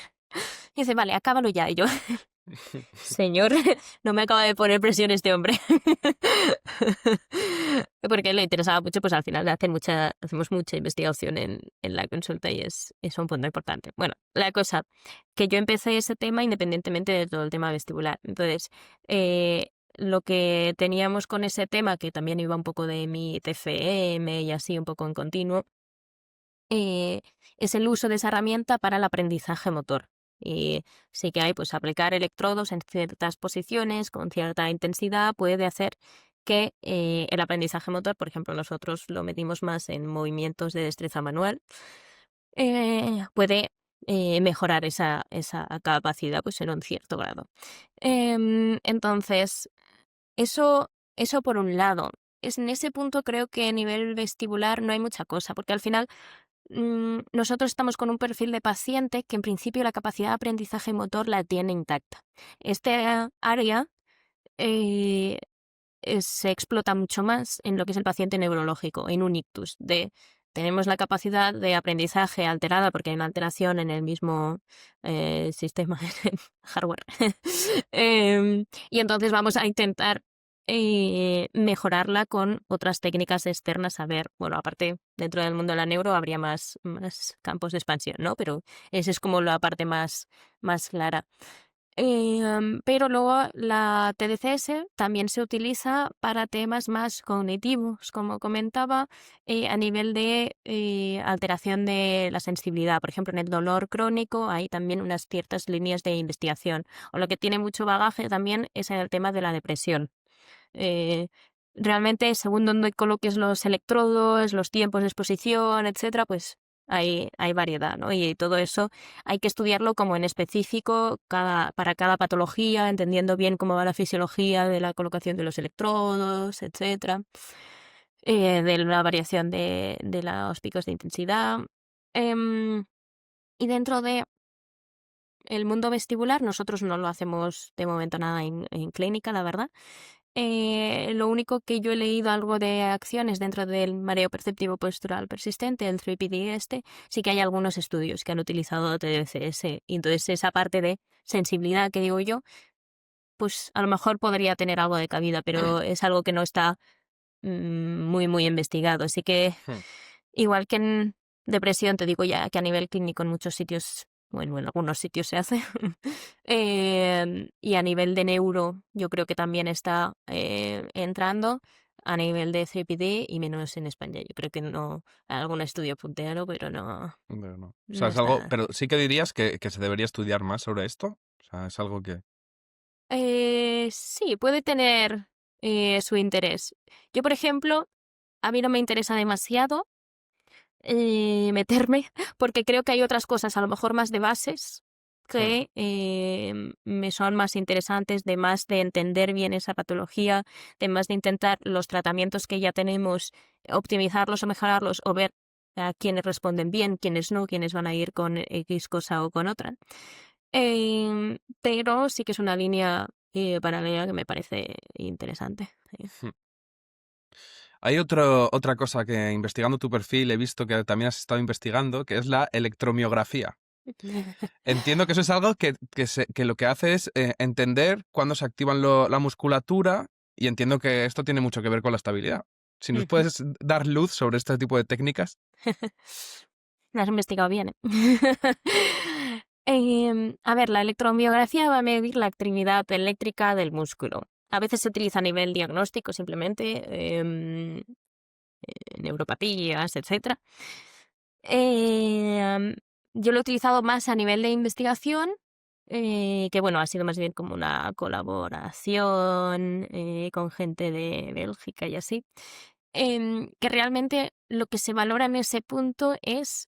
Y dice, vale, acábalo ya. Y yo, señor, no me acaba de poner presión este hombre. Porque le interesaba mucho, pues al final hacemos mucha investigación en la consulta y es un punto importante. Bueno, la cosa, que yo empecé ese tema independientemente de todo el tema vestibular. Entonces, lo que teníamos con ese tema, que también iba un poco de mi TFM y así un poco en continuo, eh, es el uso de esa herramienta para el aprendizaje motor. Y sí que hay, pues, aplicar electrodos en ciertas posiciones con cierta intensidad puede hacer que el aprendizaje motor, por ejemplo, nosotros lo medimos más en movimientos de destreza manual, puede mejorar esa capacidad pues, en un cierto grado. Entonces, eso por un lado. En ese punto creo que a nivel vestibular no hay mucha cosa, porque al final nosotros estamos con un perfil de paciente que en principio la capacidad de aprendizaje motor la tiene intacta. Este área eh, se explota mucho más en lo que es el paciente neurológico, en un ictus, tenemos la capacidad de aprendizaje alterada porque hay una alteración en el mismo sistema hardware. Y entonces vamos a intentar mejorarla con otras técnicas externas. A ver, bueno, aparte, dentro del mundo de la neuro habría más campos de expansión, ¿no? Pero esa es como la parte más clara. Pero luego la TDCS también se utiliza para temas más cognitivos, como comentaba, a nivel de alteración de la sensibilidad. Por ejemplo, en el dolor crónico hay también unas ciertas líneas de investigación. O lo que tiene mucho bagaje también es el tema de la depresión. Eh, Realmente, según donde coloques los electrodos, los tiempos de exposición, etcétera, pues hay variedad, ¿no? Y todo eso hay que estudiarlo como en específico para cada patología, entendiendo bien cómo va la fisiología de la colocación de los electrodos, etcétera, de la variación de los picos de intensidad. Em, y dentro de el mundo vestibular, nosotros no lo hacemos de momento nada en clínica, la verdad. Lo único que yo he leído algo de acciones dentro del mareo perceptivo postural persistente, el 3PD sí que hay algunos estudios que han utilizado TDCS. Y entonces esa parte de sensibilidad que digo yo, pues a lo mejor podría tener algo de cabida, pero es algo que no está muy investigado. Así que Hmm. igual que en depresión, te digo ya que a nivel clínico en muchos sitios Bueno, en algunos sitios se hace. Y a nivel de neuro, yo creo que también está entrando. A nivel de CPD y menos en España. Yo creo que no, algún estudio punteado, pero no, Pero no. O sea, no es algo, está. pero sí que dirías que se debería estudiar más sobre esto. O sea, es algo que... Sí, puede tener su interés. Yo, por ejemplo, a mí no me interesa demasiado meterme, porque creo que hay otras cosas, a lo mejor más de bases, Hmm. que me son más interesantes, de más de entender bien esa patología, de más de intentar los tratamientos que ya tenemos, optimizarlos o mejorarlos, o ver a quiénes responden bien, quiénes no, quiénes van a ir con X cosa o con otra. Pero sí que es una línea paralela que me parece interesante. Sí. Hmm. Hay otra cosa que investigando tu perfil he visto que también has estado investigando, que es la electromiografía. Entiendo que eso es algo que lo que hace es entender cuándo se activan la musculatura y entiendo que esto tiene mucho que ver con la estabilidad. Si nos Ujú. puedes dar luz sobre este tipo de técnicas. Lo has investigado bien, ¿eh? A ver, la electromiografía va a medir la actividad eléctrica del músculo. A veces se utiliza a nivel diagnóstico simplemente, neuropatías, etcétera. Em, yo lo he utilizado más a nivel de investigación, que bueno, ha sido más bien como una colaboración con gente de Bélgica y así, que realmente lo que se valora en ese punto es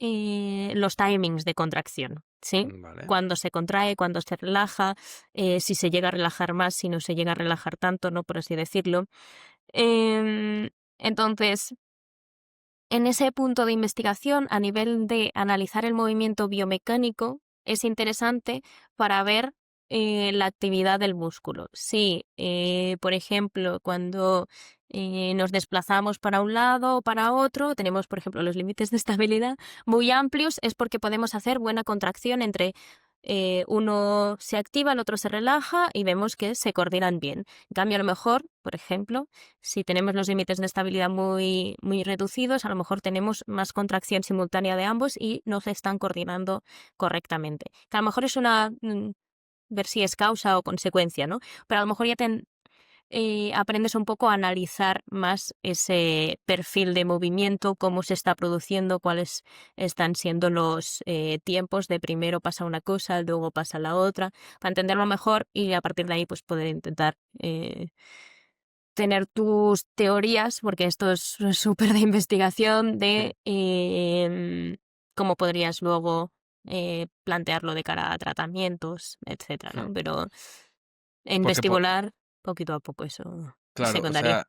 los timings de contracción, ¿sí? Vale. Cuando se contrae, cuando se relaja, si se llega a relajar más, si no se llega a relajar tanto, ¿no? Por así decirlo. Entonces, en ese punto de investigación, a nivel de analizar el movimiento biomecánico, es interesante para ver la actividad del músculo. Si, por ejemplo, cuando nos desplazamos para un lado o para otro, tenemos, por ejemplo, los límites de estabilidad muy amplios, es porque podemos hacer buena contracción entre uno se activa, el otro se relaja y vemos que se coordinan bien. En cambio, a lo mejor, por ejemplo, si tenemos los límites de estabilidad muy, muy reducidos, a lo mejor tenemos más contracción simultánea de ambos y no se están coordinando correctamente. Que a lo mejor es una, ver si es causa o consecuencia, ¿no? Pero a lo mejor ya aprendes un poco a analizar más ese perfil de movimiento, cómo se está produciendo, cuáles están siendo los tiempos de primero pasa una cosa, luego pasa la otra, para entenderlo mejor y a partir de ahí pues poder intentar tener tus teorías, porque esto es súper de investigación, Hmm. de cómo podrías luego plantearlo de cara a tratamientos, etcétera, Hmm. ¿no? Pero en Porque, vestibular, poquito a poco eso, claro, o secundaria. sea,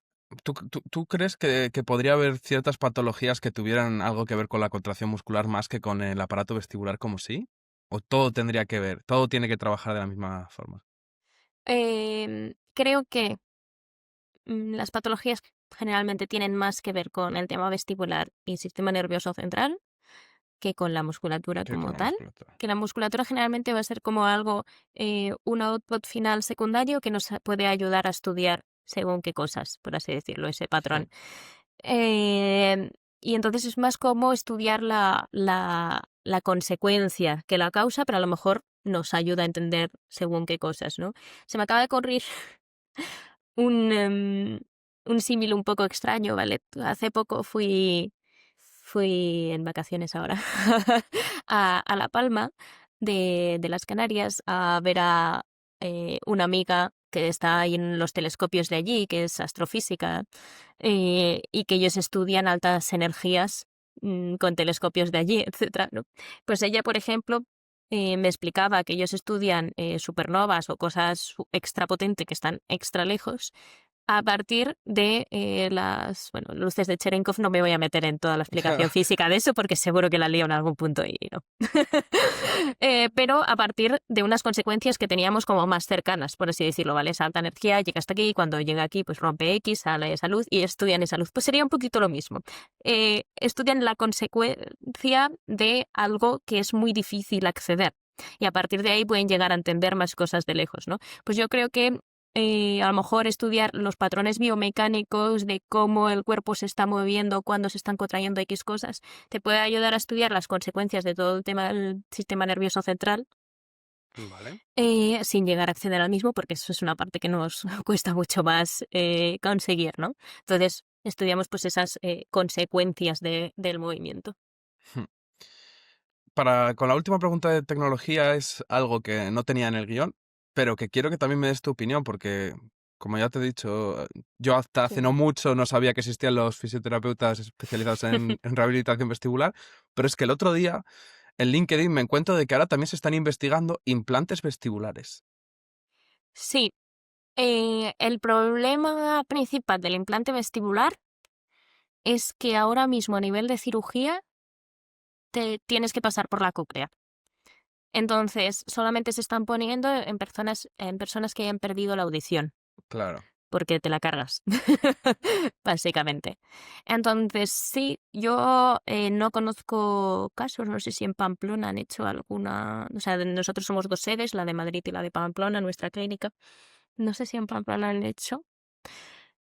¿tú crees que podría haber ciertas patologías que tuvieran algo que ver con la contracción muscular más que con el aparato vestibular como sí? ¿O todo tendría que ver, todo tiene que trabajar de la misma forma? Creo que las patologías generalmente tienen más que ver con el tema vestibular y sistema nervioso central que con la musculatura Que con como la tal. musculatura. Que la musculatura generalmente va a ser como algo, un output final secundario que nos puede ayudar a estudiar según qué cosas, por así decirlo, ese Hmm. patrón. Em, y entonces es más como estudiar la consecuencia que la causa, pero a lo mejor nos ayuda a entender según qué cosas, ¿no? Se me acaba de ocurrir un, un símil un poco extraño, ¿vale? Hace poco fui en vacaciones ahora a La Palma de las Canarias a ver a una amiga que está ahí en los telescopios de allí, que es astrofísica, y que ellos estudian altas energías con telescopios de allí, etcétera, ¿no? Pues ella, por ejemplo, me explicaba que ellos estudian supernovas o cosas extra potentes que están extra lejos a partir de las bueno, luces de Cherenkov. No me voy a meter en toda la explicación física de eso porque seguro que la lío en algún punto y no. Pero a partir de unas consecuencias que teníamos como más cercanas, por así decirlo, ¿vale? Esa alta energía llega hasta aquí y cuando llega aquí pues rompe X, sale esa luz y estudian esa luz. Pues sería un poquito lo mismo. Estudian la consecuencia de algo que es muy difícil acceder y a partir de ahí pueden llegar a entender más cosas de lejos, ¿no? Pues yo creo que a lo mejor estudiar los patrones biomecánicos de cómo el cuerpo se está moviendo cuando se están contrayendo X cosas, te puede ayudar a estudiar las consecuencias de todo el tema del sistema nervioso central, Vale. sin llegar a acceder al mismo, porque eso es una parte que nos cuesta mucho más conseguir, ¿no? Entonces, estudiamos pues esas consecuencias del movimiento. Hmm. Con la última pregunta de tecnología es algo que no tenía en el guión, pero que quiero que también me des tu opinión, porque, como ya te he dicho, yo hasta hace Sí. no mucho no sabía que existían los fisioterapeutas especializados en rehabilitación vestibular, pero es que el otro día en LinkedIn me encuentro de que ahora también se están investigando implantes vestibulares. Sí, el problema principal del implante vestibular es que ahora mismo a nivel de cirugía te tienes que pasar por la cóclea. Entonces, solamente se están poniendo en personas que hayan perdido la audición, Claro. porque te la cargas, básicamente. Entonces, sí, yo no conozco casos, no sé si en Pamplona han hecho alguna, o sea, nosotros somos 2 sedes, la de Madrid y la de Pamplona, nuestra clínica. No sé si en Pamplona han hecho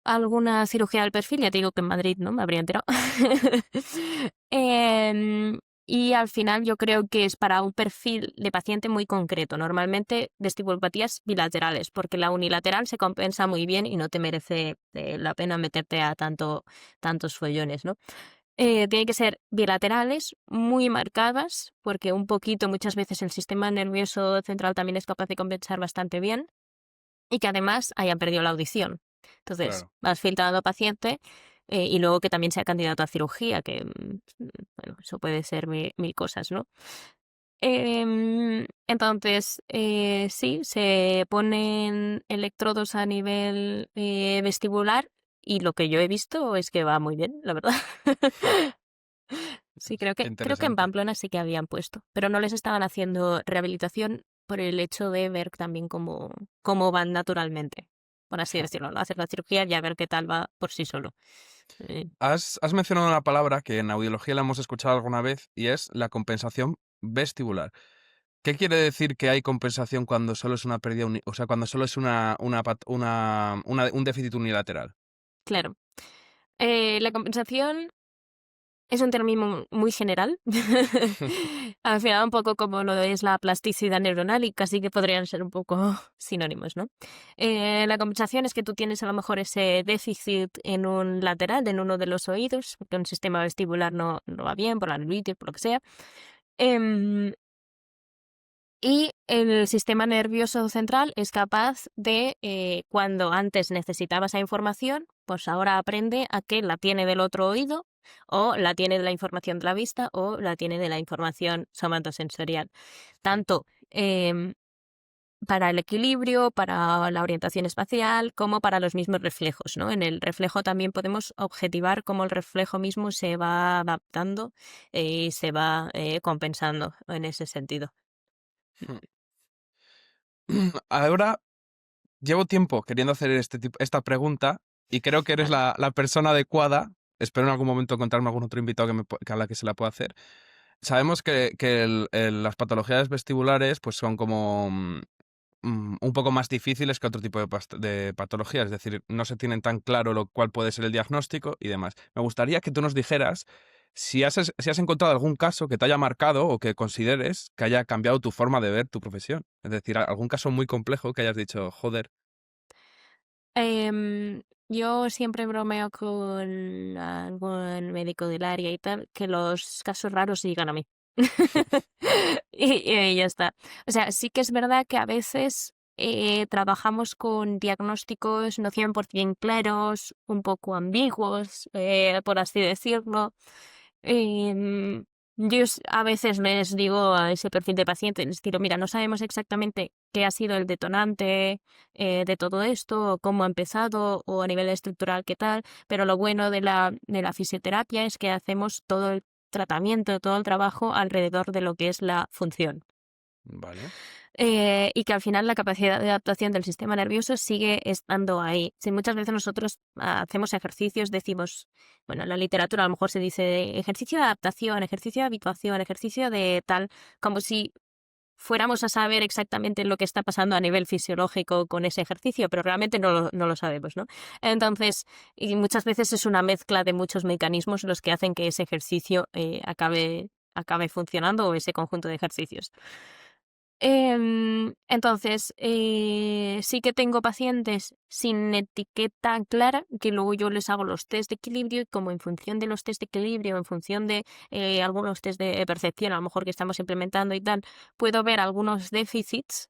alguna cirugía del perfil, ya te digo que en Madrid, ¿no? Me habría enterado. Em, y al final yo creo que es para un perfil de paciente muy concreto, normalmente vestibulopatías bilaterales, porque la unilateral se compensa muy bien y no te merece la pena meterte a tantos follones, ¿no? Tienen que ser bilaterales, muy marcadas, porque un poquito, muchas veces el sistema nervioso central también es capaz de compensar bastante bien y que además hayan perdido la audición. Entonces, Claro. vas filtrando paciente y luego que también sea candidato a cirugía, que, bueno, eso puede ser mil cosas, ¿no? Entonces, sí, se ponen electrodos a nivel vestibular y lo que yo he visto es que va muy bien, la verdad. Sí, Qué creo que en interesante. Pamplona sí que habían puesto, pero no les estaban haciendo rehabilitación por el hecho de ver también cómo van naturalmente, por así decirlo, ¿no? Hacer la cirugía y a ver qué tal va por sí solo. Eh, Has mencionado una palabra que en audiología la hemos escuchado alguna vez y es la compensación vestibular. ¿Qué quiere decir que hay compensación cuando solo es una pérdida, o sea, cuando solo es un déficit unilateral? claro. La compensación es un término muy general. Al final, un poco como lo es la plasticidad neuronal y casi que podrían ser un poco sinónimos, ¿no? La compensación es que tú tienes a lo mejor ese déficit en un lateral, en uno de los oídos, porque un sistema vestibular no va bien, por la neuritis, por lo que sea. Em, y el sistema nervioso central es capaz de, cuando antes necesitaba esa información, pues ahora aprende a que la tiene del otro oído, o la tiene de la información de la vista, o la tiene de la información somatosensorial. Tanto para el equilibrio, para la orientación espacial, como para los mismos reflejos, ¿no? En el reflejo también podemos objetivar cómo el reflejo mismo se va adaptando y se va compensando en ese sentido. Ahora llevo tiempo queriendo hacer esta pregunta y creo que eres Vale. la persona adecuada. Espero en algún momento encontrarme algún otro invitado que a la que se la pueda hacer. Sabemos que las patologías vestibulares pues son como un poco más difíciles que otro tipo de patologías, es decir, no se tienen tan claro lo cual puede ser el diagnóstico y demás. Me gustaría que tú nos dijeras si has encontrado algún caso que te haya marcado o que consideres que haya cambiado tu forma de ver tu profesión. Es decir, algún caso muy complejo que hayas dicho, joder. Yo siempre bromeo con algún médico del área y tal, que los casos raros llegan a mí. Y ya está. O sea, sí que es verdad que a veces trabajamos con diagnósticos no 100% claros, un poco ambiguos, por así decirlo. Em, a veces les digo a ese perfil de paciente, les digo, mira, no sabemos exactamente qué ha sido el detonante de todo esto, o cómo ha empezado, o a nivel estructural qué tal, pero lo bueno de la fisioterapia es que hacemos todo el tratamiento, todo el trabajo alrededor de lo que es la función. Vale. Y que al final la capacidad de adaptación del sistema nervioso sigue estando ahí. Si muchas veces nosotros hacemos ejercicios, decimos, bueno, en la literatura a lo mejor se dice ejercicio de adaptación, ejercicio de habituación, ejercicio de tal, como si fuéramos a saber exactamente lo que está pasando a nivel fisiológico con ese ejercicio, pero realmente no lo sabemos, ¿no? Entonces, y muchas veces es una mezcla de muchos mecanismos los que hacen que ese ejercicio acabe funcionando o ese conjunto de ejercicios. Entonces, sí que tengo pacientes sin etiqueta clara, que luego yo les hago los test de equilibrio y como en función de los test de equilibrio, en función de algunos test de percepción, a lo mejor que estamos implementando y tal, puedo ver algunos déficits.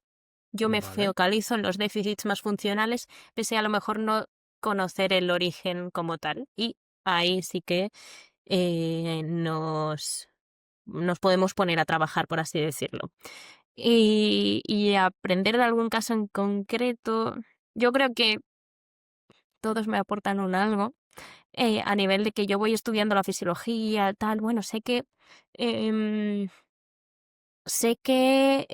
Yo me Vale. focalizo en los déficits más funcionales, pese a lo mejor no conocer el origen como tal. Y ahí sí que nos podemos poner a trabajar, por así decirlo. Y aprender de algún caso en concreto, yo creo que todos me aportan un algo, a nivel de que yo voy estudiando la fisiología, tal, bueno, em, sé que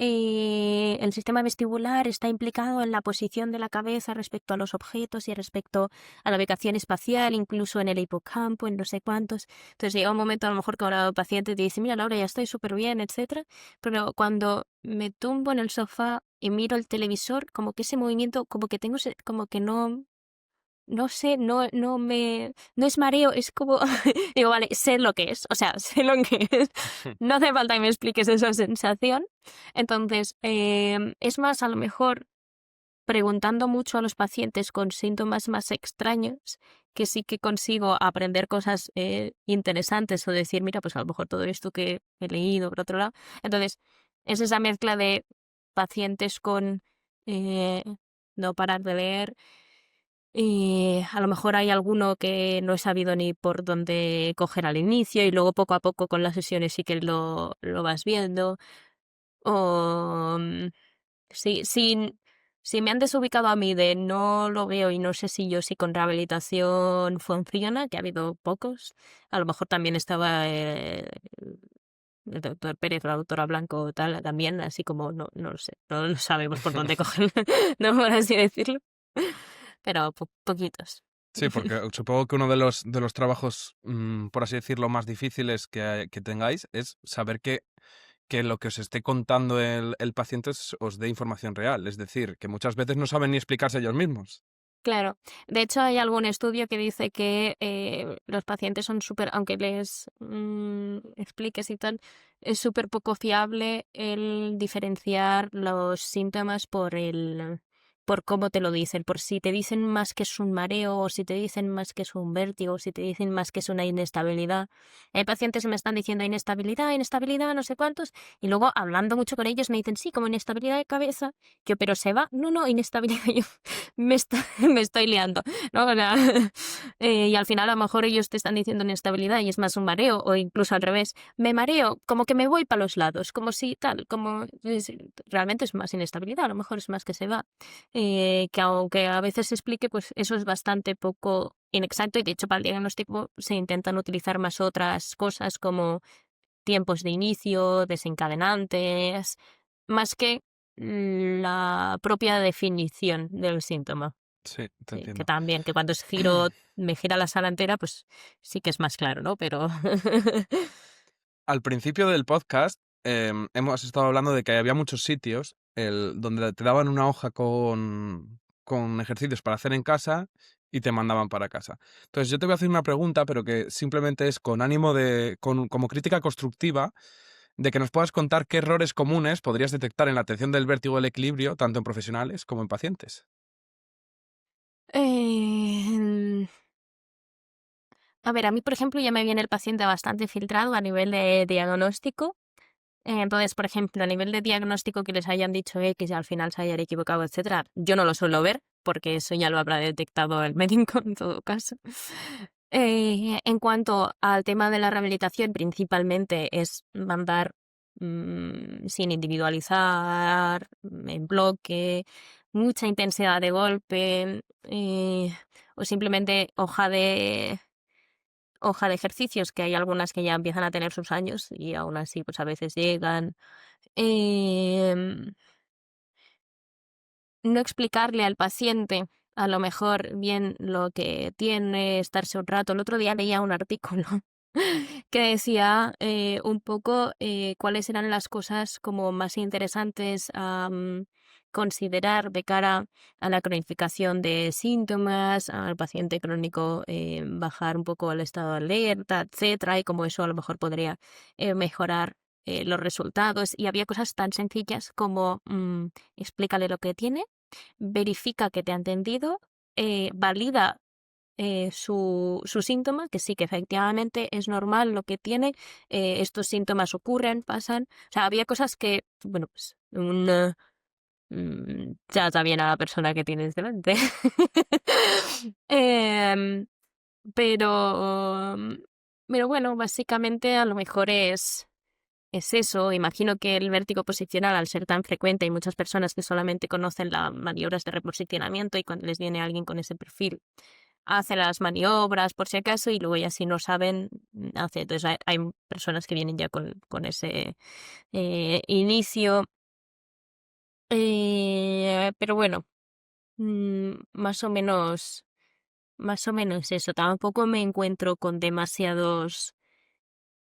el sistema vestibular está implicado en la posición de la cabeza respecto a los objetos y respecto a la ubicación espacial, incluso en el hipocampo, en no sé cuántos. Entonces llega un momento a lo mejor que ahora el paciente te dice, mira Laura, ya estoy súper bien, etcétera. Pero cuando me tumbo en el sofá y miro el televisor, como que ese movimiento, como que como que no sé, no es mareo, es como, digo, vale, sé lo que es, o sea, sé lo que es, no hace falta que me expliques esa sensación. Entonces, es más, a lo mejor, preguntando mucho a los pacientes con síntomas más extraños, que sí que consigo aprender cosas interesantes o decir, mira, pues a lo mejor todo esto que he leído por otro lado. Entonces, es esa mezcla de pacientes con eh, no parar de leer y a lo mejor hay alguno que no he sabido ni por dónde coger al inicio y luego poco a poco con las sesiones sí que lo vas viendo. O sí, si me han desubicado a mí de no lo veo y no sé si yo sí con rehabilitación funciona, que ha habido pocos, a lo mejor también estaba el doctor Pérez, la doctora Blanco, tal, también, así como no lo sé, no sabemos por dónde coger, no por así decirlo, pero poquitos. Sí, porque supongo que uno de los trabajos, por así decirlo, más difíciles que tengáis es saber que lo que os esté contando el paciente os dé información real. Es decir, que muchas veces no saben ni explicarse ellos mismos. Claro. De hecho, hay algún estudio que dice que los pacientes son súper, aunque les expliques y tal, es súper poco fiable el diferenciar los síntomas por cómo te lo dicen, por si te dicen más que es un mareo, o si te dicen más que es un vértigo, o si te dicen más que es una inestabilidad. Hay pacientes que me están diciendo inestabilidad, no sé cuántos, y luego hablando mucho con ellos me dicen, sí, como inestabilidad de cabeza. Yo, pero se va, no, inestabilidad. Yo, me estoy liando, ¿no? O sea, y al final a lo mejor ellos te están diciendo inestabilidad y es más un mareo, o incluso al revés, me mareo, como que me voy para los lados, como si tal, realmente es más inestabilidad, a lo mejor es más que se va. Que aunque a veces se explique, pues eso es bastante poco inexacto y de hecho para el diagnóstico se intentan utilizar más otras cosas como tiempos de inicio, desencadenantes, más que la propia definición del síntoma. Sí, te Sí, que entiendo. también, que cuando me gira la sala entera, pues sí que es más claro, ¿no? Pero Al principio del podcast hemos estado hablando de que había muchos sitios donde te daban una hoja con ejercicios para hacer en casa y te mandaban para casa. Entonces yo te voy a hacer una pregunta, pero que simplemente es con ánimo como crítica constructiva, de que nos puedas contar qué errores comunes podrías detectar en la atención del vértigo del equilibrio, tanto en profesionales como en pacientes. eh, a ver, a mí, por ejemplo, ya me viene el paciente bastante filtrado a nivel de diagnóstico. Entonces, por ejemplo, a nivel de diagnóstico que les hayan dicho X y al final se hayan equivocado, etcétera, yo no lo suelo ver, porque eso ya lo habrá detectado el médico en todo caso. En cuanto al tema de la rehabilitación, principalmente es mandar sin individualizar, en bloque, mucha intensidad de golpe, o simplemente hoja de ejercicios, que hay algunas que ya empiezan a tener sus años y aún así pues a veces llegan. Em, no explicarle al paciente a lo mejor bien lo que tiene, estarse un rato. El otro día leía un artículo que decía un poco cuáles eran las cosas como más interesantes a considerar de cara a la cronificación de síntomas, al paciente crónico bajar un poco el estado de alerta, etcétera, y cómo eso a lo mejor podría mejorar los resultados. Y había cosas tan sencillas como explícale lo que tiene, verifica que te ha entendido, valida su síntoma, que sí, que efectivamente es normal lo que tiene, estos síntomas ocurren, pasan. O sea, había cosas que, bueno, pues ya también a la persona que tienes delante. Em, pero, pero bueno, básicamente a lo mejor es eso. Imagino que el vértigo posicional, al ser tan frecuente, hay muchas personas que solamente conocen las maniobras de reposicionamiento y cuando les viene alguien con ese perfil hace las maniobras por si acaso y luego ya si no saben, hace. Entonces hay personas que vienen ya con ese inicio. Pero bueno, más o menos eso. Tampoco me encuentro con demasiados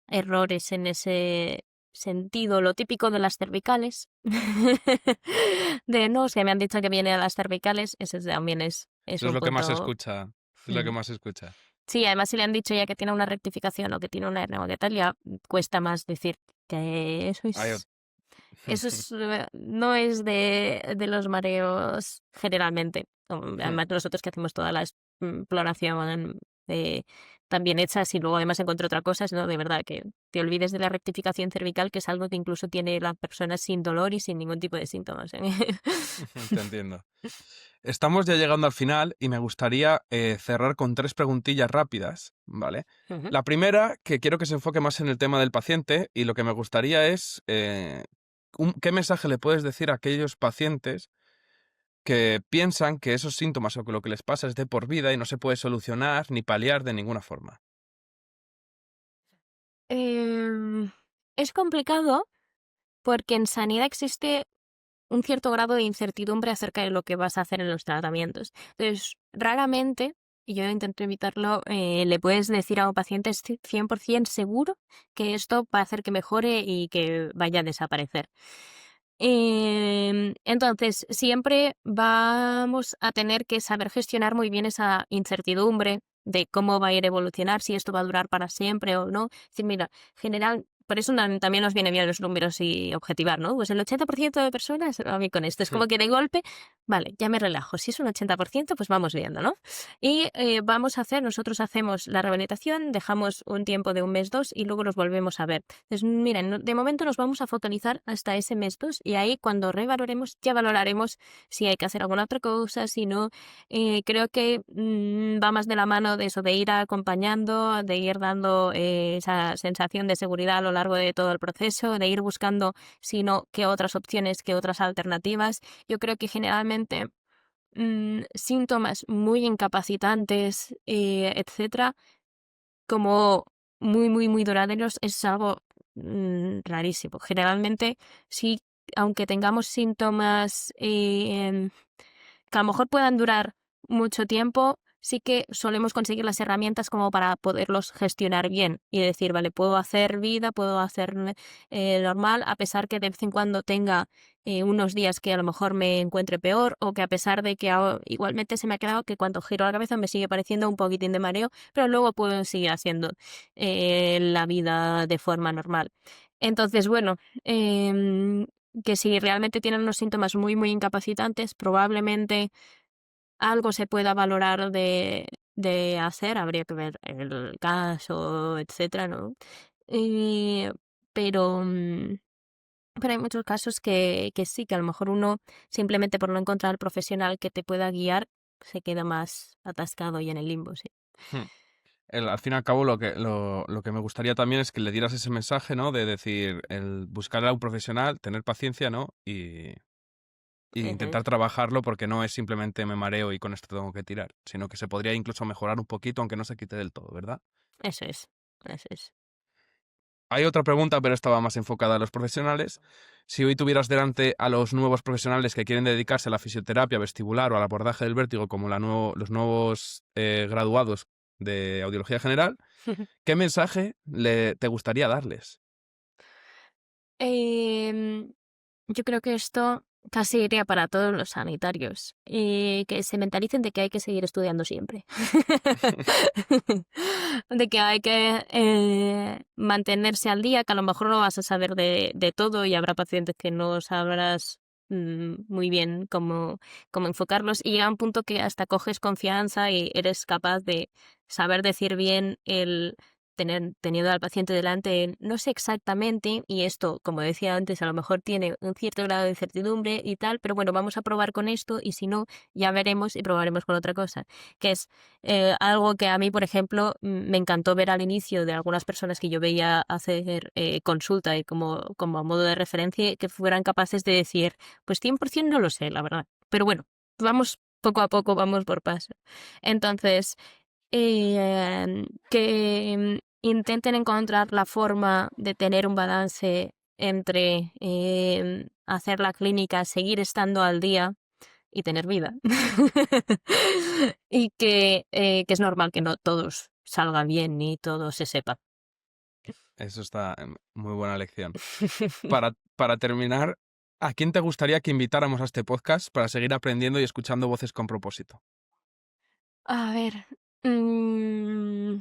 errores en ese sentido. Lo típico de las cervicales. De no, es que me han dicho que viene a las cervicales. Ese también es Eso es un lo que más se punto. escucha. Es lo que mm, más se escucha. Sí, además si le han dicho ya que tiene una rectificación o que tiene una hernia o que tal, ya cuesta más decir que Hay eso es no es de los mareos generalmente. Además nosotros que hacemos toda la exploración también hechas y luego además encontré otra cosa, no, de verdad, que te olvides de la rectificación cervical, que es algo que incluso tiene la persona sin dolor y sin ningún tipo de síntomas. Te entiendo. Estamos ya llegando al final y me gustaría cerrar con 3 preguntillas rápidas, ¿vale? Ujú. La primera, que quiero que se enfoque más en el tema del paciente y lo que me gustaría es ¿qué mensaje le puedes decir a aquellos pacientes que piensan que esos síntomas o que lo que les pasa es de por vida y no se puede solucionar ni paliar de ninguna forma? Em, es complicado porque en sanidad existe un cierto grado de incertidumbre acerca de lo que vas a hacer en los tratamientos. Entonces, raramente, y yo intento evitarlo, le puedes decir a un paciente 100% seguro que esto va a hacer que mejore y que vaya a desaparecer. Entonces, siempre vamos a tener que saber gestionar muy bien esa incertidumbre de cómo va a ir a evolucionar, si esto va a durar para siempre o no. Es decir, mira, general, por eso también nos viene bien los números y objetivar, ¿no? Pues el 80% de personas a mí con esto. Es como que de golpe, vale, ya me relajo. Si es un 80%, pues vamos viendo, ¿no? Y nosotros hacemos la rehabilitación, dejamos un tiempo de un mes, dos, y luego los volvemos a ver. Entonces, miren, de momento nos vamos a focalizar hasta ese mes, dos, y ahí cuando revaloremos, ya valoraremos si hay que hacer alguna otra cosa, si no. Creo que va más de la mano de eso, de ir acompañando, de ir dando esa sensación de seguridad a lo largo de todo el proceso, de ir buscando, si no, qué otras opciones, qué otras alternativas. Yo creo que generalmente síntomas muy incapacitantes, etcétera, como muy, muy, muy duraderos, es algo rarísimo. Generalmente, sí, aunque tengamos síntomas que a lo mejor puedan durar mucho tiempo, sí que solemos conseguir las herramientas como para poderlos gestionar bien y decir, vale, puedo hacer vida, puedo hacer normal, a pesar que de vez en cuando tenga unos días que a lo mejor me encuentre peor o que a pesar de que igualmente se me ha quedado que cuando giro la cabeza me sigue pareciendo un poquitín de mareo, pero luego puedo seguir haciendo la vida de forma normal. Entonces, bueno, que si realmente tienen unos síntomas muy, muy incapacitantes, probablemente algo se pueda valorar de hacer, habría que ver el caso, etcétera, ¿no? Y, pero, pero hay muchos casos que sí, que a lo mejor uno, simplemente por no encontrar al profesional que te pueda guiar, se queda más atascado y en el limbo, sí. Al fin y al cabo, lo que me gustaría también es que le dieras ese mensaje, ¿no? De decir, el buscar a un profesional, tener paciencia, ¿no? Y Eso intentar es, trabajarlo porque no es simplemente me mareo y con esto tengo que tirar, sino que se podría incluso mejorar un poquito, aunque no se quite del todo, ¿verdad? eso es, eso es. Hay otra pregunta, pero esta va más enfocada a los profesionales. Si hoy tuvieras delante a los nuevos profesionales que quieren dedicarse a la fisioterapia vestibular o al abordaje del vértigo, como los nuevos graduados de audiología general, ¿qué mensaje te gustaría darles? Em, yo creo que esto casi iría para todos los sanitarios, que se mentalicen de que hay que seguir estudiando siempre. De que hay que mantenerse al día, que a lo mejor no vas a saber de todo y habrá pacientes que no sabrás muy bien cómo enfocarlos y llega un punto que hasta coges confianza y eres capaz de saber decir bien el teniendo al paciente delante, no sé exactamente, y esto, como decía antes, a lo mejor tiene un cierto grado de incertidumbre y tal, pero bueno, vamos a probar con esto y si no, ya veremos y probaremos con otra cosa, que es algo que a mí, por ejemplo, me encantó ver al inicio de algunas personas que yo veía hacer consulta y como a modo de referencia, que fueran capaces de decir, pues 100% no lo sé, la verdad, pero bueno, vamos poco a poco, vamos por paso. Entonces, que intenten encontrar la forma de tener un balance entre hacer la clínica, seguir estando al día y tener vida. Y que es normal que no todos salga bien ni todo se sepa. Eso está muy buena lección. Para terminar, ¿a quién te gustaría que invitáramos a este podcast para seguir aprendiendo y escuchando voces con propósito? A ver, mm,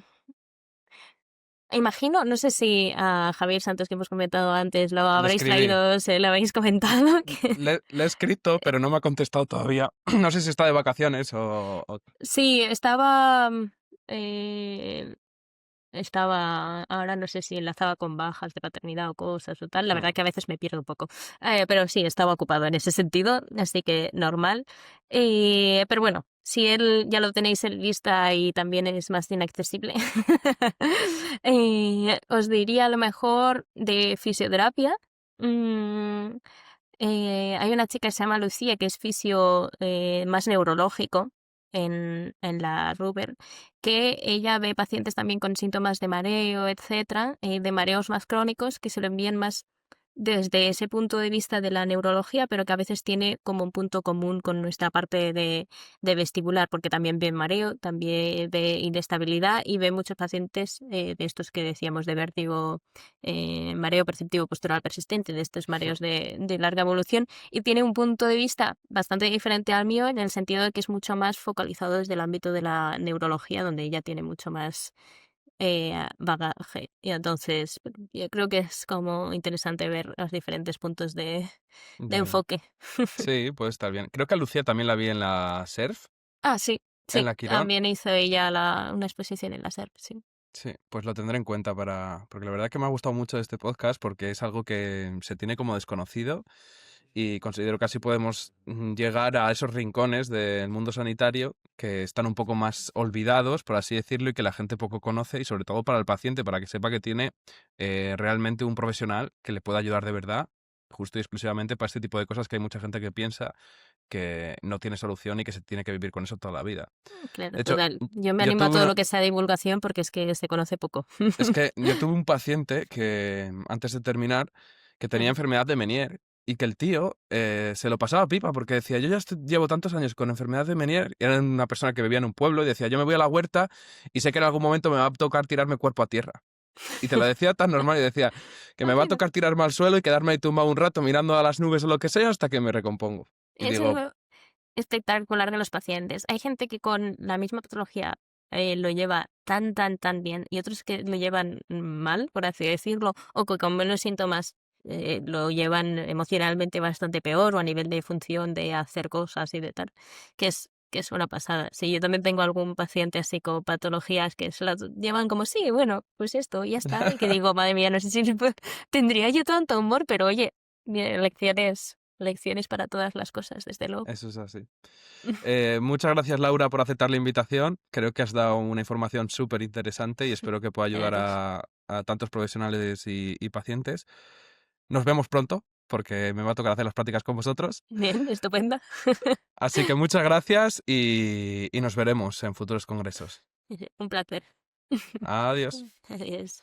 imagino, no sé si a Javier Santos, que hemos comentado antes, lo Le habréis escribí, traído, se lo habéis comentado. le he escrito, pero no me ha contestado todavía. No sé si está de vacaciones o... Sí, estaba, eh, ahora no sé si enlazaba con bajas de paternidad o cosas o tal, la verdad que a veces me pierdo un poco, pero sí, estaba ocupado en ese sentido, así que normal. Pero bueno, si él ya lo tenéis en lista y también es más inaccesible, os diría a lo mejor de fisioterapia. Mm, hay una chica que se llama Lucía, que es fisio más neurológico en la Ruber, que ella ve pacientes también con síntomas de mareo, etcétera, de mareos más crónicos, que se lo envían más desde ese punto de vista de la neurología, pero que a veces tiene como un punto común con nuestra parte de vestibular, porque también ve mareo, también ve inestabilidad y ve muchos pacientes de estos que decíamos de vértigo, mareo perceptivo postural persistente, de estos mareos de larga evolución, y tiene un punto de vista bastante diferente al mío en el sentido de que es mucho más focalizado desde el ámbito de la neurología, donde ella tiene mucho más bagaje. Y entonces yo creo que es como interesante ver los diferentes puntos de Ya, ya. enfoque. Sí, puede estar bien. Creo que a Lucía también la vi en la SERF, Ah, sí, en sí, la Quirón. también hizo ella una exposición en la SERP, sí. Sí, pues lo tendré en cuenta porque la verdad que me ha gustado mucho este podcast porque es algo que se tiene como desconocido y considero que así podemos llegar a esos rincones del mundo sanitario que están un poco más olvidados, por así decirlo, y que la gente poco conoce y sobre todo para el paciente, para que sepa que tiene realmente un profesional que le pueda ayudar de verdad, justo y exclusivamente para este tipo de cosas que hay mucha gente que piensa que no tiene solución y que se tiene que vivir con eso toda la vida. Claro, De hecho, total. Yo me yo animo a tuve todo una, lo que sea divulgación porque es que se conoce poco. es que yo tuve un paciente que, antes de terminar, que tenía enfermedad de Menier y que el tío se lo pasaba pipa porque decía, yo ya llevo tantos años con enfermedad de Menier, y era una persona que vivía en un pueblo y decía, yo me voy a la huerta y sé que en algún momento me va a tocar tirarme cuerpo a tierra. Y te lo decía tan normal y decía que me va a Imagino. tocar tirarme al suelo y quedarme ahí tumbado un rato mirando a las nubes o lo que sea hasta que me recompongo. Y Eso es digo, lo espectacular de los pacientes. Hay gente que con la misma patología lo lleva tan bien y otros que lo llevan mal, por así decirlo, o que con menos síntomas lo llevan emocionalmente bastante peor o a nivel de función de hacer cosas y de tal, que es una pasada. Sí, yo también tengo algún paciente así con patologías que se las llevan como, sí, bueno, pues esto, ya está, y que digo, madre mía, no sé si tendría yo tanto humor, pero oye, lecciones para todas las cosas, desde luego. eso es así. Muchas gracias, Laura, por aceptar la invitación. Creo que has dado una información súper interesante y espero que pueda ayudar Gracias. a tantos profesionales y pacientes. Nos vemos pronto, porque me va a tocar hacer las prácticas con vosotros. Bien, estupendo. Así que muchas gracias y nos veremos en futuros congresos. Un placer. Adiós. Adiós.